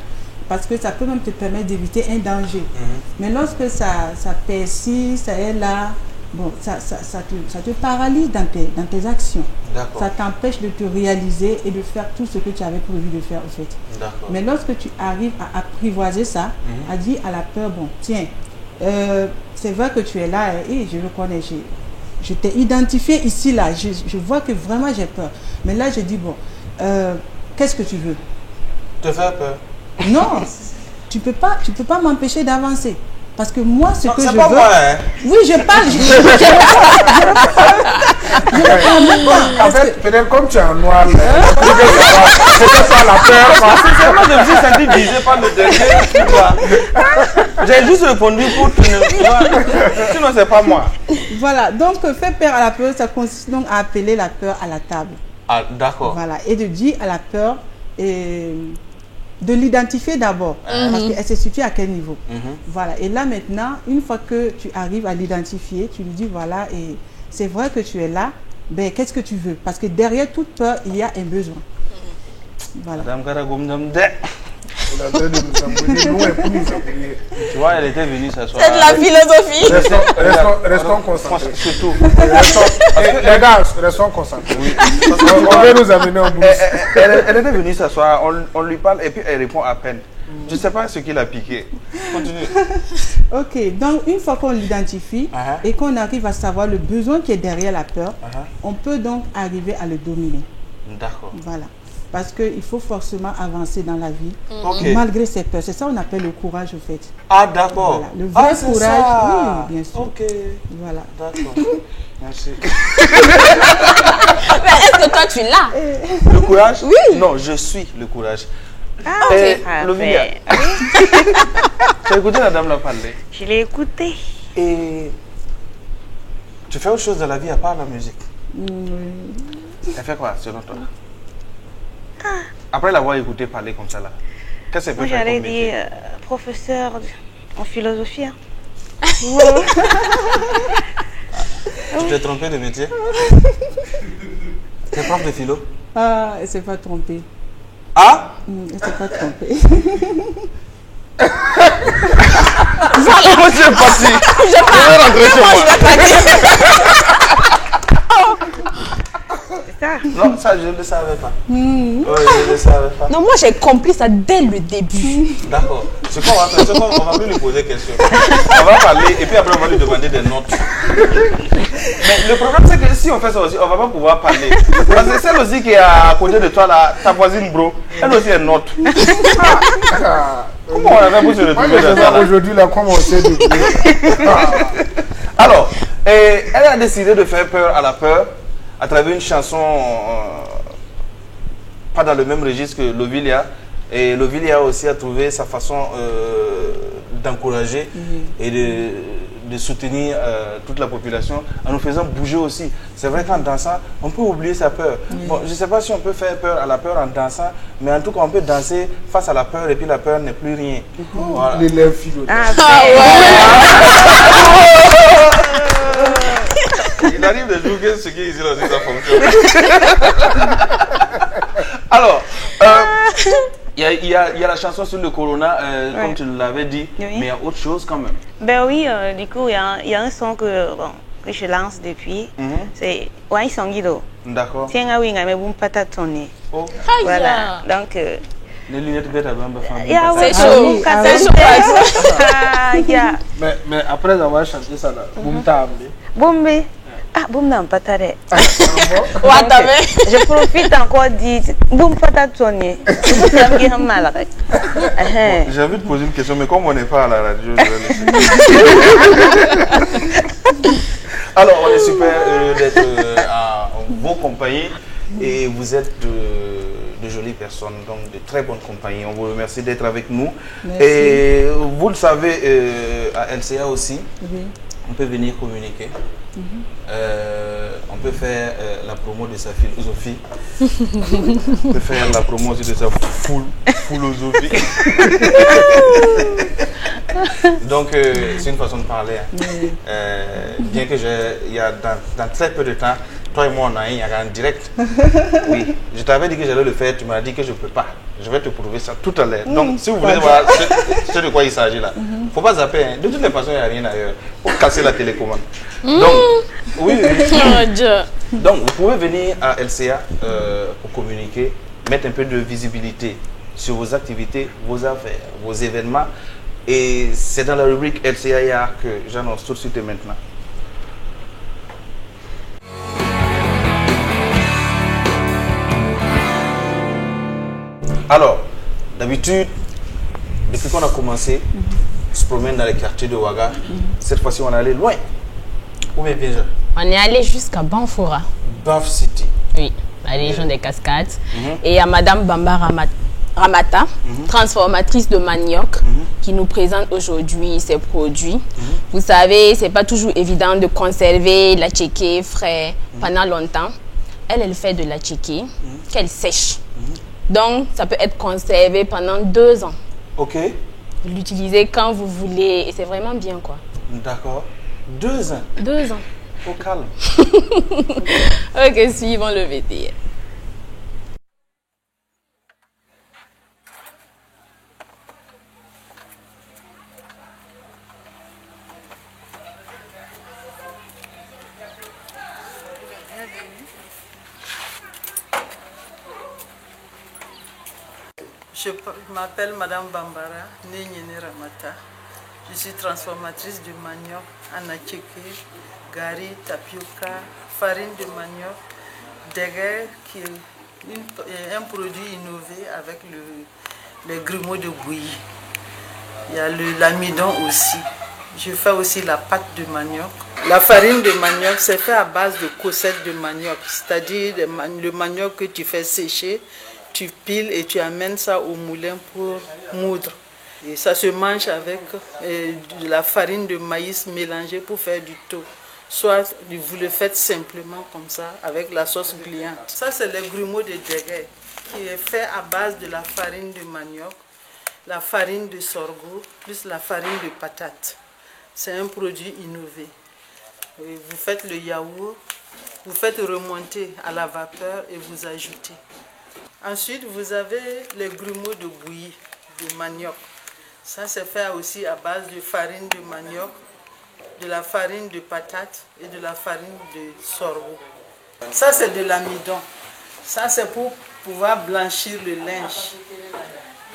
Parce que ça peut même te permettre d'éviter un danger. Mais lorsque ça persiste, ça est là, bon, ça te paralyse dans tes actions. Ça t'empêche de te réaliser et de faire tout ce que tu avais prévu de faire, en fait. Mais lorsque tu arrives à apprivoiser ça, à dire à la peur, bon, tiens, c'est vrai que tu es là et je le connais, je t'ai identifié ici, là, je vois que vraiment j'ai peur. Mais là, je dis, bon, qu'est-ce que tu veux? Te faire peur? Non, tu peux pas m'empêcher d'avancer. Parce que moi, ce que je veux... Pas moi, hein? Oui, je parle. En fait, peut-être comme tu es en noir, c'est pas la peur. Sincèrement, je me suis senti visé par le dernier. J'ai juste répondu pour tu ne... Sinon, c'est pas moi. Voilà, donc faire peur à la peur, ça consiste donc à appeler la peur à la table. Ah, d'accord. Voilà, et de dire à la peur... de l'identifier d'abord, parce qu'elle se situe à quel niveau. Voilà. Et là maintenant, une fois que tu arrives à l'identifier, tu lui dis voilà, et c'est vrai que tu es là, ben qu'est-ce que tu veux? Parce que derrière toute peur, il y a un besoin. Voilà. Tu vois, elle était venue s'asseoir. C'est de la philosophie. Restons concentrés. Surtout. Les gars, restons concentrés. Oui. On va nous amener au bout. Elle était venue s'asseoir, on lui parle et puis elle répond à peine. Je ne sais pas ce qu'il a piqué. Continue. Ok, donc une fois qu'on l'identifie et qu'on arrive à savoir le besoin qui est derrière la peur, on peut donc arriver à le dominer. D'accord. Voilà. Parce qu'il faut forcément avancer dans la vie, malgré ses peurs. C'est ça qu'on appelle le courage, au fait. Ah, d'accord. Voilà. Le vrai courage, oui, bien sûr. Ok. Voilà. D'accord. Merci. Mais est-ce que toi, tu l'as? Le courage? Oui. Non, je suis le courage. Ah, Lovilia, tu as écouté la dame la parler? Je l'ai écouté. Et tu fais autre chose dans la vie à part la musique? Elle fait quoi, selon toi? Après l'avoir écouté parler comme ça là, qu'est-ce qu'elle peut faire? Moi j'allais dire professeur en philosophie. Hein. Tu t'es trompé de métier? T'es prof de philo? Ah, elle s'est pas trompée. Ah? Elle s'est pas trompée. Voilà, moi je suis parti. Je vais rentrer chez moi. Non, ça je ne le savais pas. Oui, je ne le savais pas. Non, moi j'ai compris ça dès le début. D'accord. Ce qu'on va faire, c'est qu'on va plus lui poser question. On va parler et puis après on va lui demander des notes. Mais le problème c'est que si on fait ça aussi, on ne va pas pouvoir parler. Parce que celle aussi qui est à côté de toi là, ta voisine bro, elle aussi est note. Comment on a fait pour se retrouver dans ça? Aujourd'hui là, comment on s'est débrouillé? Alors, elle a décidé de faire peur à la peur à travers une chanson pas dans le même registre que Lovilia. Et Lovilia aussi a trouvé sa façon d'encourager et de soutenir toute la population en nous faisant bouger aussi. C'est vrai qu'en dansant, on peut oublier sa peur. Bon, je ne sais pas si on peut faire peur à la peur en dansant, mais en tout cas on peut danser face à la peur et puis la peur n'est plus rien. Voilà. L'élève philo. Il arrive de jouer ce qui est ici là aussi, ça fonctionne. Alors, il y a la chanson sur le corona, comme tu l'avais dit, mais il y a autre chose quand même. Ben oui, du coup, il y a un son que je lance depuis. C'est Wai Songido. D'accord. Tiens, oui, mais bon, patate sonné. Voilà. Donc, Les lunettes bêtes à c'est chaud. Mais après avoir chanté ça là, Boum t'a amené. Boumbe. Ah, Boum n'a pas taré. Je profite encore de dire Boum pas ta tournée. J'ai envie de poser une question, mais comme on n'est pas à la radio, je vais laisser. Alors, on est super heureux d'être en vos compagnies et vous êtes de jolies personnes, donc de très bonnes compagnies. On vous remercie d'être avec nous. Merci. Et vous le savez, à LCA aussi, on peut venir communiquer. On peut faire la promo de sa philosophie. On peut faire la promo aussi de sa philosophie. Donc, c'est une façon de parler. Bien que il y a dans très peu de temps, toi et moi, on a un direct. Oui, je t'avais dit que j'allais le faire, tu m'as dit que je ne peux pas. Je vais te prouver ça tout à l'heure. Donc, si vous voulez voir ce de quoi il s'agit là, il ne faut pas zapper. Hein. De toutes les façons, il n'y a rien ailleurs. Il faut casser la télécommande. Donc, oui. Donc, vous pouvez venir à LCA pour communiquer, mettre un peu de visibilité sur vos activités, vos affaires, vos événements. Et c'est dans la rubrique LCA que j'annonce tout de suite et maintenant. Alors, d'habitude, depuis qu'on a commencé, on se promène dans les quartiers de Ouaga. Cette fois-ci, on est allé loin. Où est bien? On est allé jusqu'à Banfoura. Banf City. Oui, la région des Cascades. Et il y a Madame Bamba Ramata, transformatrice de manioc, qui nous présente aujourd'hui ses produits. Vous savez, c'est pas toujours évident de conserver la tchéké frais pendant longtemps. Elle fait de la tchéké qu'elle sèche. Donc, ça peut être conservé pendant 2 ans. Ok. Vous l'utilisez quand vous voulez et c'est vraiment bien, quoi. D'accord. 2 ans. 2 ans. Au calme. Ok, suivons le VTR. Je m'appelle Madame Bambara Nényene Ramata. Je suis transformatrice de manioc, anatchéké, gari, tapioca, farine de manioc, dégué, qui est un produit innové avec les grumeaux de bouillie. Il y a l'amidon aussi. Je fais aussi la pâte de manioc. La farine de manioc, c'est fait à base de cossettes de manioc, c'est-à-dire le manioc que tu fais sécher. Tu piles et tu amènes ça au moulin pour moudre. Et ça se mange avec de la farine de maïs mélangée pour faire du thau. Soit vous le faites simplement comme ça, avec la sauce gluante. Ça, c'est le grumeau de dégué, qui est fait à base de la farine de manioc, la farine de sorgho, plus la farine de patate. C'est un produit innové. Et vous faites le yaourt, vous faites remonter à la vapeur et vous ajoutez. Ensuite, vous avez les grumeaux de bouillie, de manioc. Ça, c'est fait aussi à base de farine de manioc, de la farine de patate et de la farine de sorgho. Ça, c'est de l'amidon. Ça, c'est pour pouvoir blanchir le linge.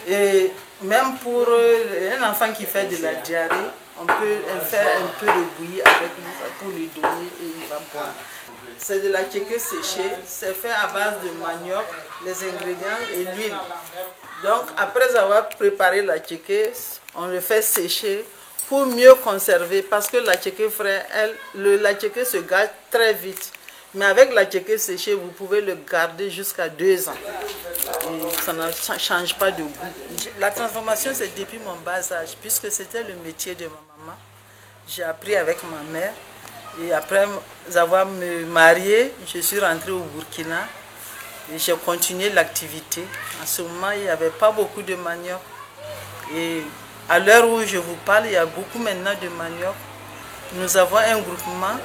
Et même pour un enfant qui fait de la diarrhée, on peut faire un peu de bouillie avec nous pour lui donner et il va boire. C'est de la tchéké séchée, c'est fait à base de manioc, les ingrédients et l'huile. Donc après avoir préparé la tchéké, on le fait sécher pour mieux conserver parce que la tchéké frais, la tchéké se gâte très vite. Mais avec la tchéké séchée, vous pouvez le garder jusqu'à 2 ans. Et ça ne change pas de goût. La transformation, c'est depuis mon bas âge, puisque c'était le métier de ma maman. J'ai appris avec ma mère. Et après avoir me marié, je suis rentrée au Burkina et j'ai continué l'activité. En ce moment, il n'y avait pas beaucoup de manioc. Et à l'heure où je vous parle, il y a beaucoup maintenant de manioc. Nous avons un groupement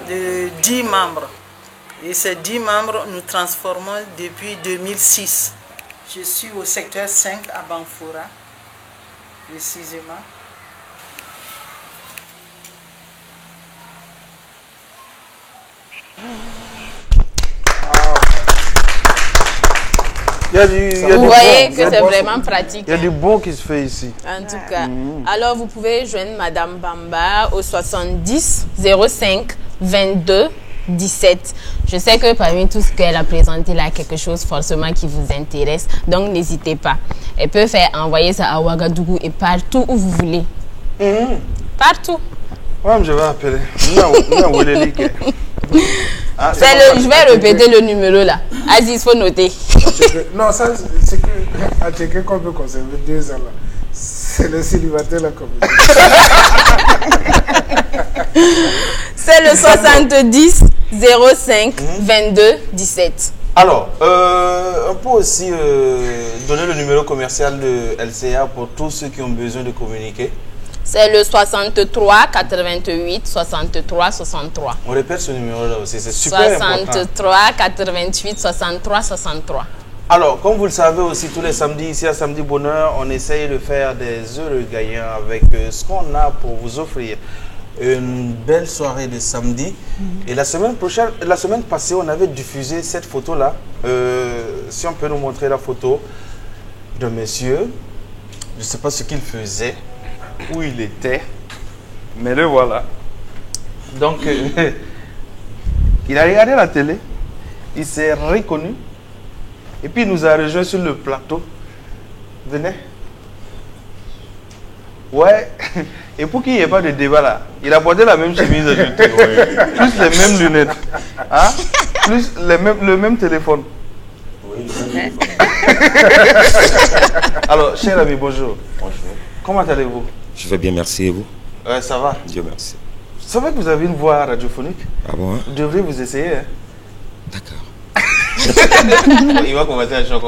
de 10 membres. Et ces 10 membres, nous transformons depuis 2006. Je suis au secteur 5 à Banfoura, précisément. Vous voyez que c'est vraiment pratique. Il y a du bon qui se fait ici. En tout cas. Alors, vous pouvez joindre Madame Bamba au 70 05 22 17. Je sais que parmi tout ce qu'elle a présenté là, quelque chose forcément qui vous intéresse. Donc, n'hésitez pas. Elle peut faire envoyer ça à Ouagadougou et partout où vous voulez. Partout. Ouais, je vais appeler. Je vais répéter le numéro là. Aziz, il faut noter. Non, ça, c'est que à quelqu'un qu'on peut conserver 2 ans là. C'est le célibataire là comme c'est le 70 05 22 17. Alors, on peut aussi donner le numéro commercial de LCA pour tous ceux qui ont besoin de communiquer. C'est le 63 88 63 63. On répète ce numéro-là aussi, c'est super important. 63 88 63 63. Alors, comme vous le savez aussi, tous les samedis, ici à Samedi Bonheur, on essaye de faire des heureux gagnants avec ce qu'on a pour vous offrir. Une belle soirée de samedi. Et la semaine passée, on avait diffusé cette photo-là. Si on peut nous montrer la photo d'un monsieur, je ne sais pas ce qu'il faisait, où il était, mais le voilà. Donc, il a regardé la télé, il s'est reconnu, et puis il nous a rejoint sur le plateau. Venez. Ouais, et pour qu'il n'y ait pas de débat là, il a porté la même chemise, plus les mêmes lunettes, hein? Plus le même téléphone. Oui, alors, cher ami, bonjour. Bonjour. Comment allez-vous? Je vais bien, merci, et vous? Ouais, ça va. Dieu merci. Vous savez que vous avez une voix radiophonique? Ah bon, hein? Vous devriez vous essayer. Hein? D'accord. Il va commencer à chanter.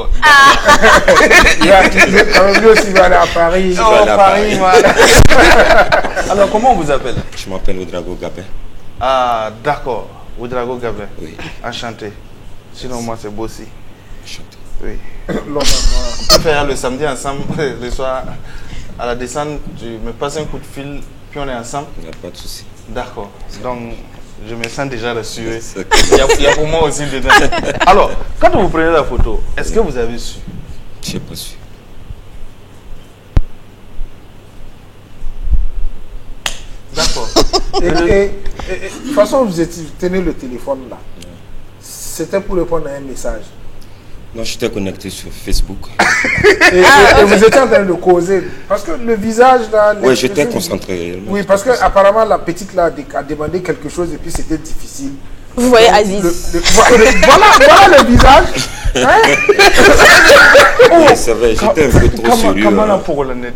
Lui aussi va aller à Paris. Oh, Paris, voilà. Alors, comment on vous appelle? Je m'appelle Ouedraogo Gabin. Ah, d'accord. Ouedraogo Gabin. Oui. Enchanté. Sinon, moi, c'est Bossi. Enchanté. Oui. On peut faire le samedi ensemble, le soir. À la descente, tu me passes un coup de fil, puis on est ensemble. Il n'y a pas de souci. D'accord. Donc, je me sens déjà rassuré. Il y a pour moi aussi dedans. Alors, quand vous prenez la photo, est-ce que vous avez su? Je n'ai pas su. D'accord. De toute façon, vous tenez le téléphone là. C'était pour répondre à un message. Non, j'étais connecté sur Facebook. Et vous étiez en train de causer. Parce que le visage là... Oui, j'étais concentré. Oui, parce que apparemment la petite là a demandé quelque chose et puis c'était difficile. Vous voyez Aziz. Voilà le visage. Hein? Oui, c'est vrai, j'étais un peu trop sérieux. Comment là pour la net?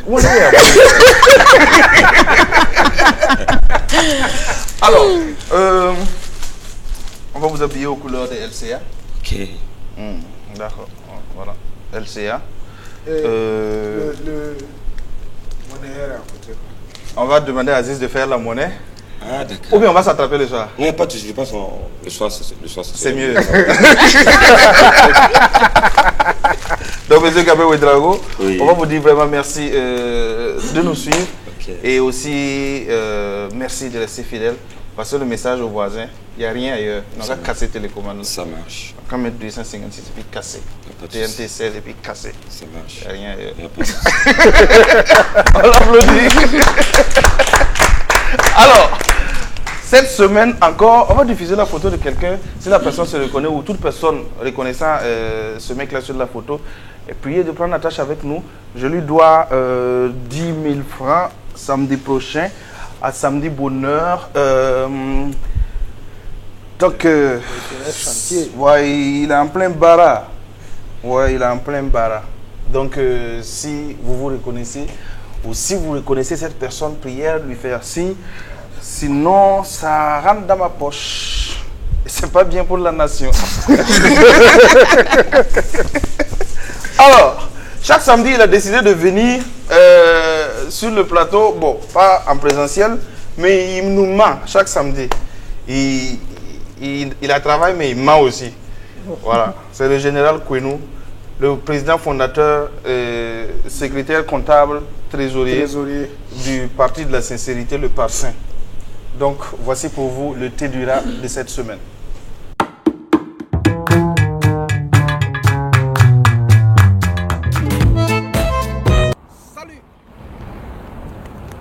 Alors, on va vous habiller aux couleurs de LCA. Ok. D'accord, voilà, LCA. On va demander à Aziz de faire la monnaie. Ah, d'accord. Ou bien on va s'attraper le soir. Non, pas de souci, je pense le soir c'est mieux. Donc, monsieur Gabin Ouedraogo, oui. On va vous dire vraiment merci de nous suivre. Okay. Et aussi, merci de rester fidèle. Passer le message aux voisins. Il n'y a rien ailleurs. On va casser télécommande. Ça marche. On va mettre 256 et puis casser. TNT 16 et puis casser. Ça marche. Il n'y a rien ailleurs. On l'applaudit. Alors, cette semaine encore, on va diffuser la photo de quelqu'un. Si la personne se reconnaît ou toute personne reconnaissant ce mec-là sur la photo, et priez de prendre attache avec nous. Je lui dois 10 000 francs samedi prochain. À Samedi Bonheur. Donc, ouais, il est en plein bara. Ouais, il est en plein bara. Donc, si vous vous reconnaissez, ou si vous reconnaissez cette personne, prière, lui faire signe. Sinon, ça rentre dans ma poche. Et c'est pas bien pour la nation. Alors, chaque samedi, il a décidé de venir sur le plateau, bon, pas en présentiel, mais il nous ment chaque samedi. Il a travaillé, mais il ment aussi. Voilà, c'est le général Kouenou, le président fondateur, secrétaire comptable, trésorier du Parti de la Sincérité, le Parsin. Donc, voici pour vous le thé du rat de cette semaine.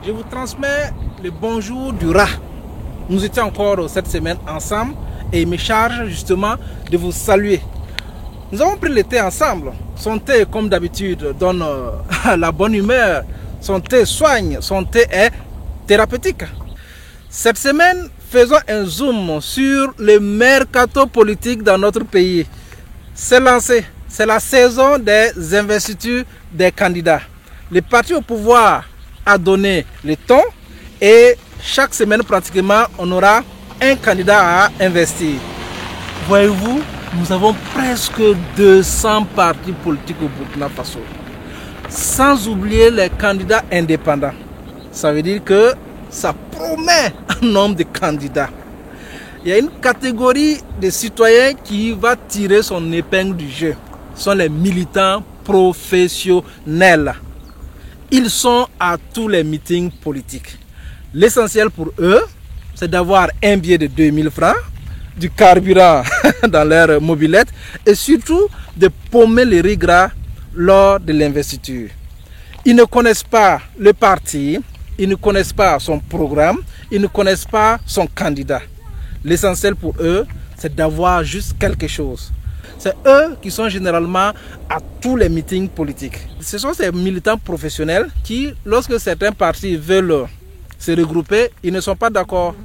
Je vous transmets le bonjour du rat. Nous étions encore cette semaine ensemble et il me charge justement de vous saluer. Nous avons pris le thé ensemble. Son thé, comme d'habitude, donne la bonne humeur. Son thé soigne, son thé est thérapeutique. Cette semaine, faisons un zoom sur le mercato politique dans notre pays. C'est lancé. C'est la saison des investitures des candidats. Le parti au pouvoir a donné le ton et chaque semaine pratiquement on aura un candidat à investir. Voyez-vous, nous avons presque 200 partis politiques au Burkina Faso. Sans oublier les candidats indépendants. Ça veut dire que ça promet un nombre de candidats. Il y a une catégorie de citoyens qui va tirer son épingle du jeu. Ce sont les militants professionnels. Ils sont à tous les meetings politiques. L'essentiel pour eux, c'est d'avoir un billet de 2000 francs, du carburant dans leur mobilette et surtout de paumer les riz gras lors de l'investiture. Ils ne connaissent pas le parti, ils ne connaissent pas son programme, ils ne connaissent pas son candidat. L'essentiel pour eux, c'est d'avoir juste quelque chose. C'est eux qui sont généralement à tous les meetings politiques. Ce sont ces militants professionnels qui, lorsque certains partis veulent se regrouper, ils ne sont pas d'accord.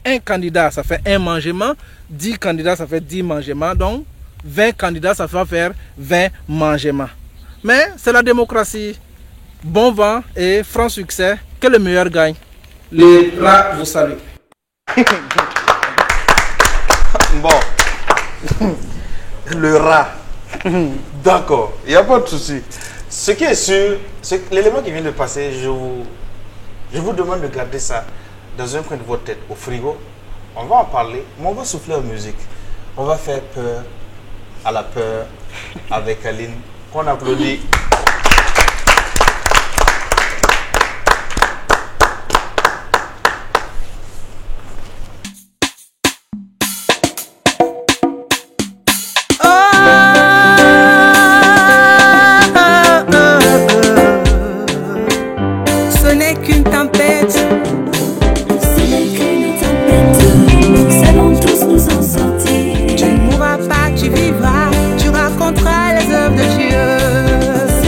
Un candidat, ça fait un mangement. 10 candidats, ça fait 10 mangements. Donc, 20 candidats, ça va faire 20 mangements. Mais c'est la démocratie. Bon vent et franc succès. Que le meilleur gagne. Les rats vous saluent. Bon. Le rat. D'accord, il n'y a pas de souci. Ce qui est sûr, c'est que l'élément qui vient de passer, je vous demande de garder ça dans un coin de votre tête, au frigo. On va en parler, mais on va souffler en musique. On va faire peur à la peur avec Aline, qu'on applaudit. Tu mourras pas, tu vivras, tu raconteras les œuvres de Dieu.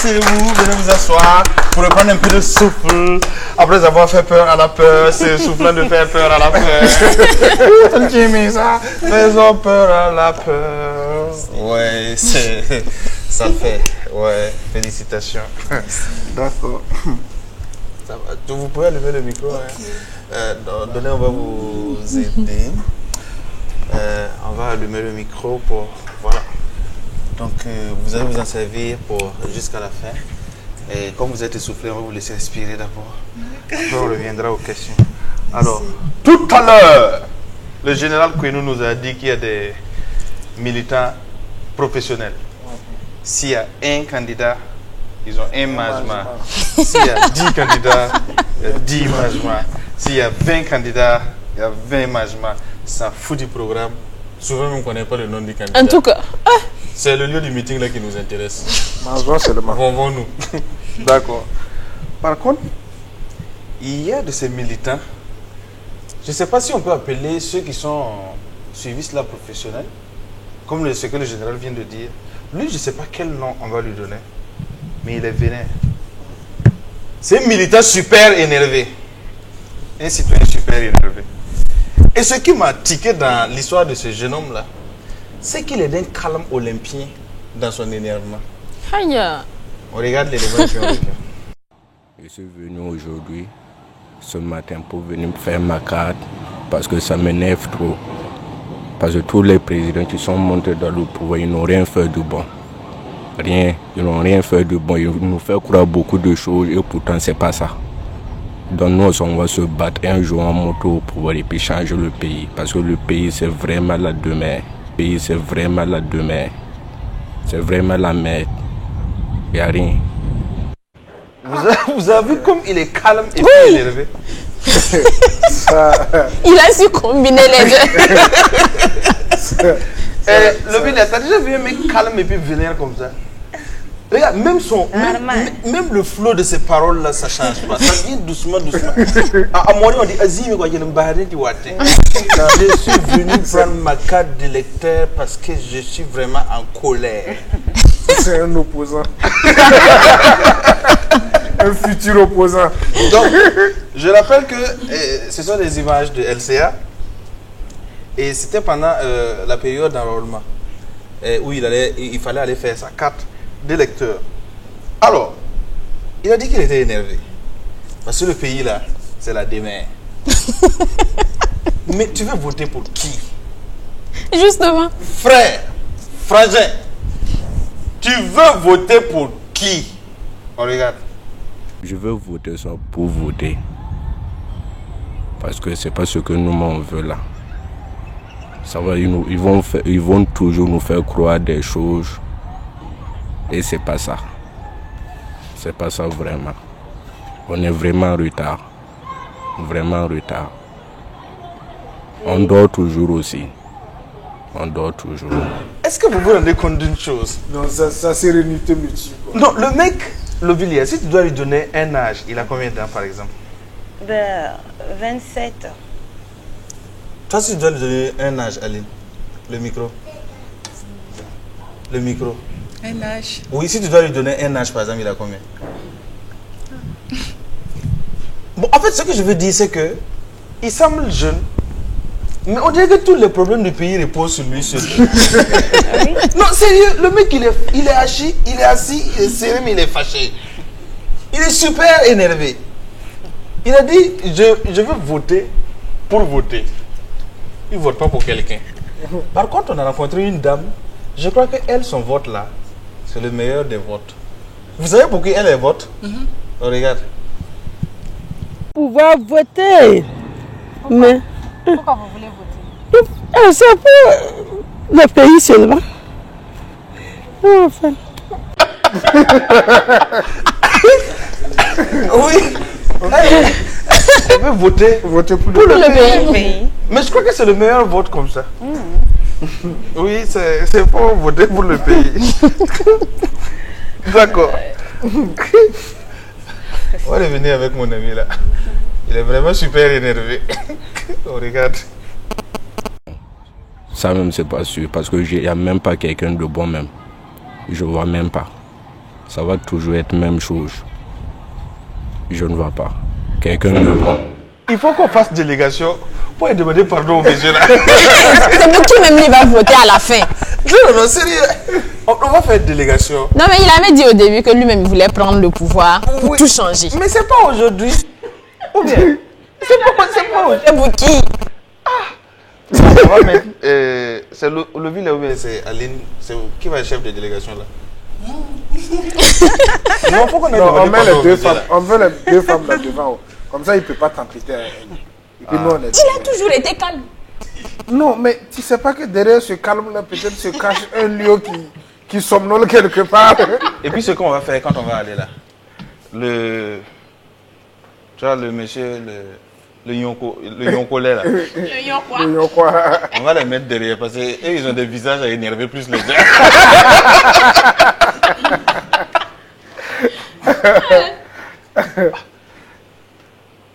asseyez-vous, venez vous asseoir pour reprendre un peu de souffle. Après avoir fait peur à la peur, c'est soufflant de faire peur à la peur. Faisons peur à la peur. Ouais, ça le fait. Ouais, félicitations. D'accord. Vous pouvez allumer le micro. Hein. Donnez, on va vous aider. On va allumer le micro pour... Voilà. Donc, vous allez vous en servir jusqu'à la fin. Et comme vous êtes essoufflé, on va vous laisser respirer d'abord. Après, on reviendra aux questions. Alors, tout à l'heure, le général Kouenou nous a dit qu'il y a des militants professionnels. S'il y a un candidat, ils ont un management. S'il y a 10 candidats, il y a 10 managements. S'il y a 20 candidats, il y a 20 managements. Ça fout du programme. Souvent, on ne connaît pas le nom du candidat. En tout cas, c'est le lieu du meeting là qui nous intéresse. Mangeons seulement. Vont-nous. D'accord. Par contre, il y a de ces militants, je ne sais pas si on peut appeler ceux qui sont suivis là professionnels, comme ce que le général vient de dire. Lui, je ne sais pas quel nom on va lui donner, mais il est vénère. C'est un militant super énervé. Un citoyen super énervé. Et ce qui m'a tiqué dans l'histoire de ce jeune homme-là, c'est qu'il est d'un calme olympien dans son énervement. On regarde l'élément qui ont vécu. Je suis venu aujourd'hui, ce matin, pour venir faire ma carte, parce que ça m'énerve trop. Parce que tous les présidents qui sont montés dans le pouvoir, ils n'ont rien fait de bon. Rien, ils n'ont rien fait de bon. Ils nous font croire beaucoup de choses et pourtant c'est pas ça. Donc nous, on va se battre un jour en moto pour et puis changer le pays. Parce que le pays, c'est vraiment la demeure. Le pays, c'est vraiment la demeure. C'est vraiment la merde. Il n'y a rien. Vous avez vu comme il est calme et puis énervé. Il a su combiner les deux. Le Billy, t'as déjà vu un mec calme et puis vénère comme ça? Regarde, même le flow de ces paroles là, ça change pas. Ça vient doucement, doucement. À moi, on dit Azim, je suis venu prendre ma carte d'électeur parce que je suis vraiment en colère. C'est un opposant. Un futur opposant. Donc, je rappelle que ce sont des images de LCA. Et c'était pendant la période d'enrôlement où il fallait aller faire sa carte d'électeur. Alors, il a dit qu'il était énervé. Parce que le pays là, c'est la démerde. Mais tu veux voter pour qui? Justement. Frère, frangin, tu veux voter pour qui? On regarde. Je veux voter ça pour voter. Parce que c'est pas ce que nous on veut là. Ça va, ils vont toujours nous faire croire des choses. Et c'est pas ça. C'est pas ça vraiment. On est vraiment en retard. Vraiment en retard. On dort toujours aussi. On dort toujours. Est-ce que vous vous rendez compte d'une chose? Non, sa sérénité me tue. Non, le mec, le Villiers, si tu dois lui donner un âge, il a combien d'ans par exemple? 27. Toi, si tu dois lui donner un âge, Aline, le micro. Le micro. Un âge. Oui, si tu dois lui donner un âge, par exemple, il a combien? Bon, en fait, ce que je veux dire, c'est que il semble jeune, mais on dirait que tous les problèmes du pays reposent sur lui seul. Non, sérieux, le mec, il est assis, il est serré, mais il est fâché. Il est super énervé. Il a dit, je veux voter pour voter. Il ne vote pas pour quelqu'un. Par contre, on a rencontré une dame, je crois qu'elle, son vote là, c'est le meilleur des votes. Vous savez pour qui elle vote? On regarde. Pouvoir voter. Mais pourquoi vous voulez voter? C'est pour le pays seulement. Enfin. Oui. Elle veut voter pour le pays. Mais je crois que c'est le meilleur vote comme ça. Oui, c'est pour voter pour le pays. D'accord. On va revenir avec mon ami là. Il est vraiment super énervé. On regarde. Ça même c'est pas sûr parce que il n'y a même pas quelqu'un de bon même. Je vois même pas. ça va toujours être la même chose. Je ne vois pas. Quelqu'un me voit. Il faut qu'on fasse délégation pour demander pardon au monsieur là. C'est pour qui même il va voter à la fin. Non, sérieux. On va faire délégation. Non, mais il avait dit au début que lui-même il voulait prendre le pouvoir pour tout changer. Mais c'est pas aujourd'hui. Ou bien c'est pas aujourd'hui. C'est pour qui? On va mettre. C'est le ville ou bien c'est Aline. Qui va être chef de délégation là? Non, faut qu'on ait on met les deux femmes. On veut les deux femmes là devant. Comme ça, il ne peut pas t'embêter. Et puis nous, on est... Il a toujours été calme. Non, mais tu sais pas que derrière ce calme-là, peut-être se cache un lion qui somnole quelque part. Et puis ce qu'on va faire quand on va aller là, tu vois le monsieur, le yonkolais là. Le yonko. On va les mettre derrière parce qu'ils ont des visages à énerver plus les gens.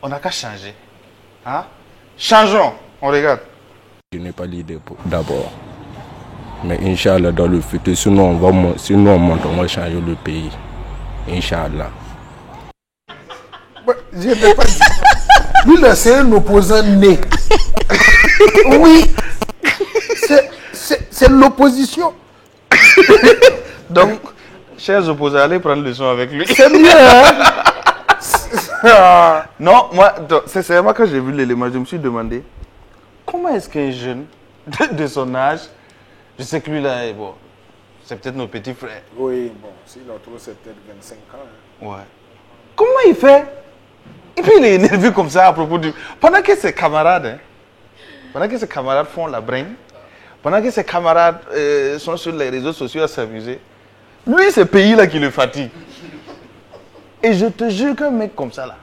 On n'a qu'à changer. Hein? Changeons. On regarde. Je n'ai pas l'idée d'abord. Mais Inch'Allah, dans le futur, sinon on monte, on va changer le pays. Inch'Allah. Je n'ai pas dit. Lui, c'est un opposant né. Oui. C'est l'opposition. Donc, chers opposants, allez prendre le son avec lui. C'est mieux, hein? Non, moi, c'est moi quand j'ai vu l'élément, je me suis demandé comment est-ce qu'un jeune de son âge, je sais que lui là, bon, c'est peut-être nos petits frères. Oui, bon, s'il a trop, c'est peut-être 25 ans. Hein. Ouais. Comment il fait? Et puis il est énervé comme ça à propos du... Pendant que ses camarades, font la brain, pendant que ses camarades sont sur les réseaux sociaux à s'amuser, lui, c'est le pays là qui le fatigue. Et je te jure qu'un mec comme ça là,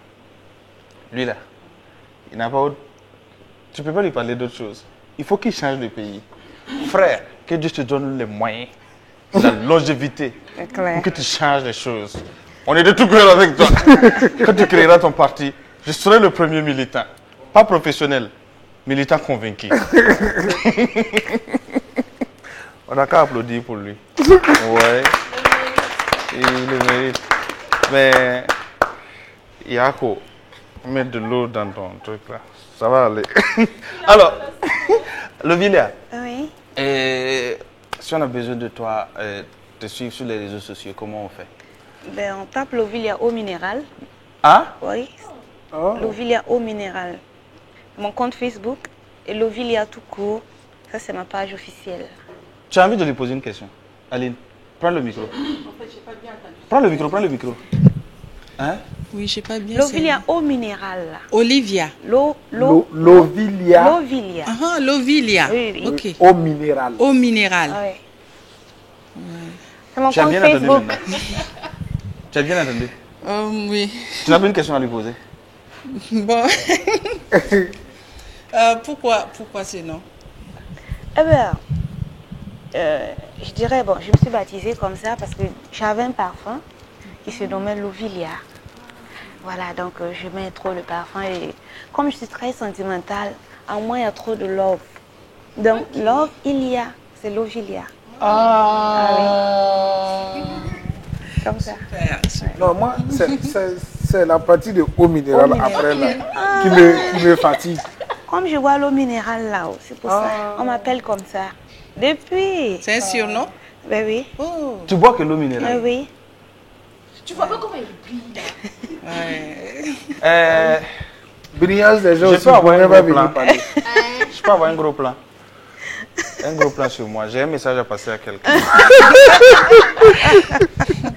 lui là, il n'a pas... Tu peux pas lui parler d'autre chose. Il faut qu'il change de pays. Frère, que Dieu te donne les moyens, la longévité, pour que tu changes les choses. On est de tout cœur avec toi. Quand tu créeras ton parti, je serai le premier militant. Pas professionnel, militant convaincu. On n'a qu'à applaudir pour lui. Ouais. Il le mérite. Mais, Yako, mettre de l'eau dans ton truc là. Ça va aller. Alors, Lovilia. Oui. Si on a besoin de toi, te suivre sur les réseaux sociaux, comment on fait? Ben, on tape Lovilia eau minérale. Ah? Oui. Oh. Lovilia eau minérale. Mon compte Facebook et Lovilia tout court. Ça, c'est ma page officielle. Tu as envie de lui poser une question? Aline, prends le micro. En fait, j'ai pas bien entendu. Prends le micro. Hein? Oui, j'ai pas bien. Lovilia eau minérale. Olivia. Lovilia. Lovilia. Ah, Lovilia. Oui, oui. Ok. Eau minérale. Eau minérale. Oui. C'est mon compte Facebook. Tu as bien entendu? Oui. Tu n'as pas une question à lui poser? Bon. Pourquoi ce nom? Eh bien, je dirais, bon, je me suis baptisée comme ça parce que j'avais un parfum qui se nommait Lovilia. Voilà, donc je mets trop le parfum et comme je suis très sentimentale, en moi il y a trop de love. Donc, love, il y a, c'est Lovilia. Ah oui. Comme ça. Super. Non, moi, c'est la partie de eau minérale après là qui me fatigue. Comme je vois l'eau minérale là-haut, c'est pour ça. On m'appelle comme ça. Depuis. C'est un surnom? Ben oui. Oh. Tu bois que l'eau minérale? Oui. Tu vois pas comment il brille? Brillance des gens je aussi. Peux avoir un gros plan. Parler. Je peux avoir un gros plan. Un gros plan sur moi. J'ai un message à passer à quelqu'un.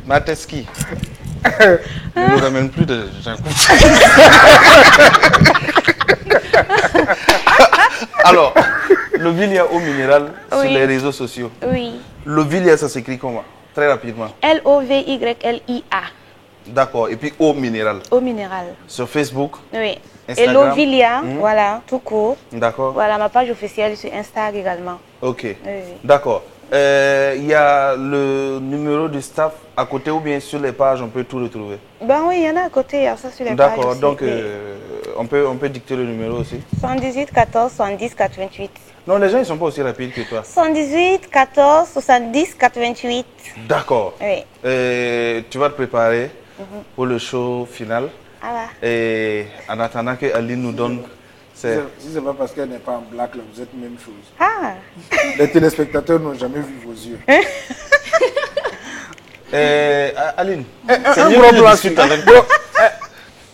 Mateski. Ne nous ramène plus de gens. Alors, Lovilia eau minérale sur les réseaux sociaux. Oui. Lovilia, ça s'écrit comment? Très rapidement. L-O-V-Y-L-I-A. D'accord. Et puis eau minérale. Eau minérale. Sur Facebook. Oui. Instagram. Et Lovilia, voilà, tout court. D'accord. Voilà, ma page officielle sur Instagram également. Ok. Oui. D'accord. Il y a le numéro du staff à côté ou bien sur les pages, on peut tout retrouver? Ben oui, il y en a à côté, il y a ça sur les pages. D'accord, donc oui. on peut dicter le numéro aussi. 78 14 70 88. Non, les gens ils sont pas aussi rapides que toi. 78 14 70 88. D'accord. Oui. Tu vas te préparer pour le show final. Ah Et en attendant que Aline nous donne... Si c'est pas parce qu'elle n'est pas en black, là, vous êtes même chose. Ah. Les téléspectateurs n'ont jamais vu vos yeux. Aline,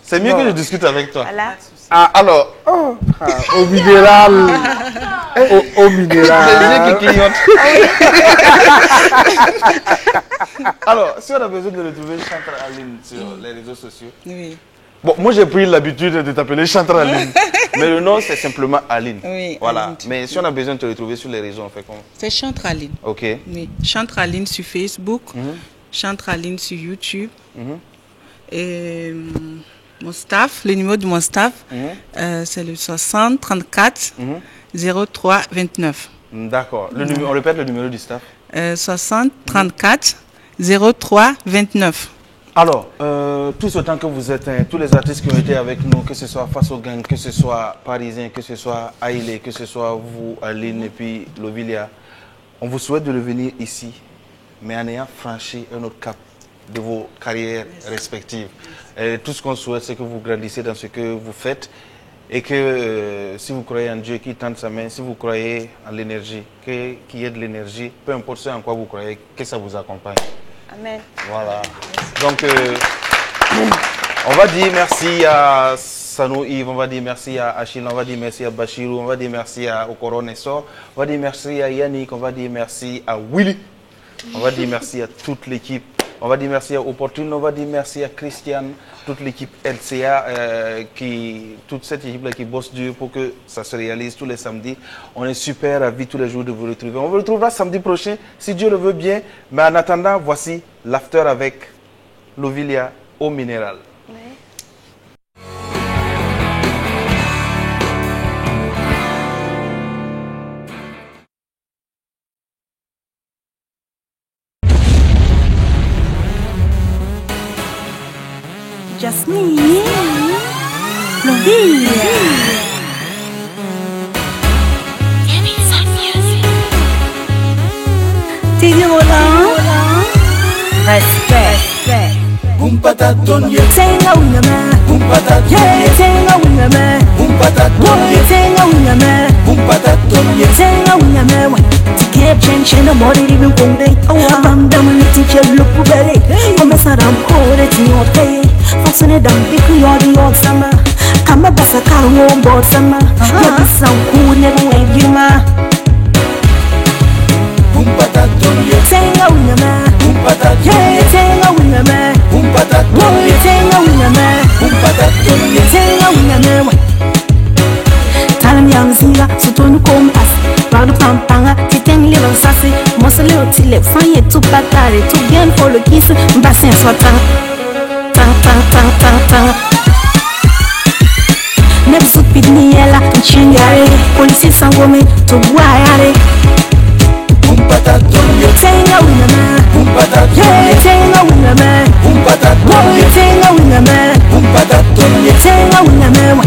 c'est mieux que je discute avec toi. Voilà. Ah, alors. Au minéral. Au minéral. Les yeux qui clignotent. Alors, si on a besoin de retrouver Chantal Aline sur les réseaux sociaux. Oui. Bon, moi j'ai pris l'habitude de t'appeler Chantal Aline. Mais le nom c'est simplement Aline. Oui. Voilà. Aline. Mais si on a besoin de te retrouver sur les réseaux, on fait comment? C'est Chantal Aline. Ok. Oui. Chantal Aline sur Facebook. Chantal Aline sur YouTube. Et mon staff, le numéro de mon staff, c'est le 60 34 03 29. D'accord. On répète le numéro du staff. 60 34 03 29. Alors, tout ce temps que vous êtes, tous les artistes qui ont été avec nous, que ce soit Face au Gang, que ce soit Parisien, que ce soit Aïlé, que ce soit vous, Aline et puis Lovilia, on vous souhaite de revenir ici, mais en ayant franchi un autre cap de vos carrières respectives. Et tout ce qu'on souhaite, c'est que vous grandissiez dans ce que vous faites et que si vous croyez en Dieu qui tend sa main, si vous croyez en l'énergie, qu'il y ait de l'énergie, peu importe ce en quoi vous croyez, que ça vous accompagne. Amen. Voilà. Donc, on va dire merci à Sanou Yves, on va dire merci à Achille, on va dire merci à Bachirou, on va dire merci à Okoro Nessor, on va dire merci à Yannick, on va dire merci à Willy, on va dire merci à toute l'équipe, on va dire merci à Opportune, on va dire merci à Christiane, toute l'équipe LCA, toute cette équipe-là qui bosse dur pour que ça se réalise tous les samedis. On est super ravis tous les jours de vous retrouver. On vous retrouvera samedi prochain, si Dieu le veut bien. Mais en attendant, voici l'after avec Lovilia au minéral. Jasmine, Lovilia. Teddy Roland, respect. Boom pataton ye, Tenga wingama. boom pataton ye, Tenga wingama. boom pataton ye, Tenga wingama. boom pataton ye. Tenga wingama. Tikep chen no more even konde. Abam dam teacher look bele. Come saram kore ti ote. Fasane dam biku yodi yod sama. Kama basa karu on board sama. Yodi sam ku never wegima. Boom pataton ye, Tenga wingama. boom pataton ye, Tenga wingama. boom pataton ye, Tenga wingama. boom pataton ye. Tenga wingama. Talam yang zinga sutonu kompas. Parle pampanga, titeng lilan sasi. Mosele otile, fanye tout patare. Tout bien pour le kiss, bassin soit tang. Tang, tang, tang, tang, tang. Neb sut pidniela, nchingare. Polisi sangome, to guayare. Boom pataton ye, Tenga wingama. boom pataton ye, Tenga wingama. boom pataton ye, Tenga wingama. boom pataton ye. Tenga wingama.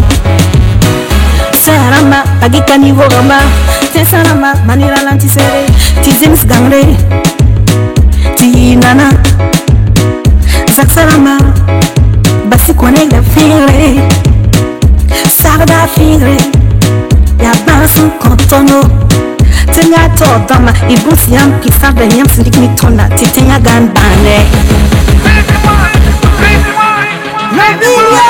Sarama, agika nivo rama. Tesarama, manira lantisere. Tizins gangre. Tinana. Zaksarama. Basi konega fingre. Sarda fingre. Ya bansu kontono. Tenga totama. Ibusi yam kisarda yam sindik mitona. Titenga ganbane. Lovilia.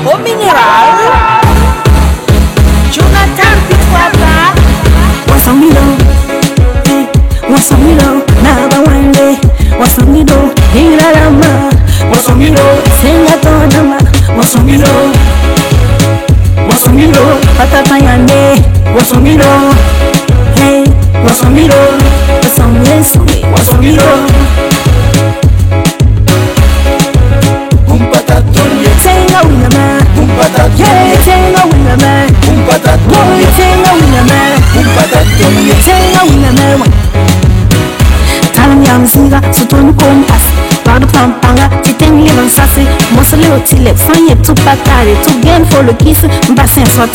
Au minéral, Jonathan Pitwaka, Wasamido, Wasamido, Nabawande, Wasamido, Hilarama, Wasamido, Sengatonama, Wasamido, Wasamido, Patapayande, Wasamido, hey, Wasamido, Wasamido, Wasamido. Boom pataton ye, Tenga wingama. boom pataton ye, Tenga wingama. boom pataton ye, Tenga wingama. boom pataton ye. Tenga wingama. Talam yang zinga sutonu kompas. Parle pampanga, titeng lilan sasi. Mosele Yo tilek, sanye tout pas carré, tout gain faut le kiss, bassin soit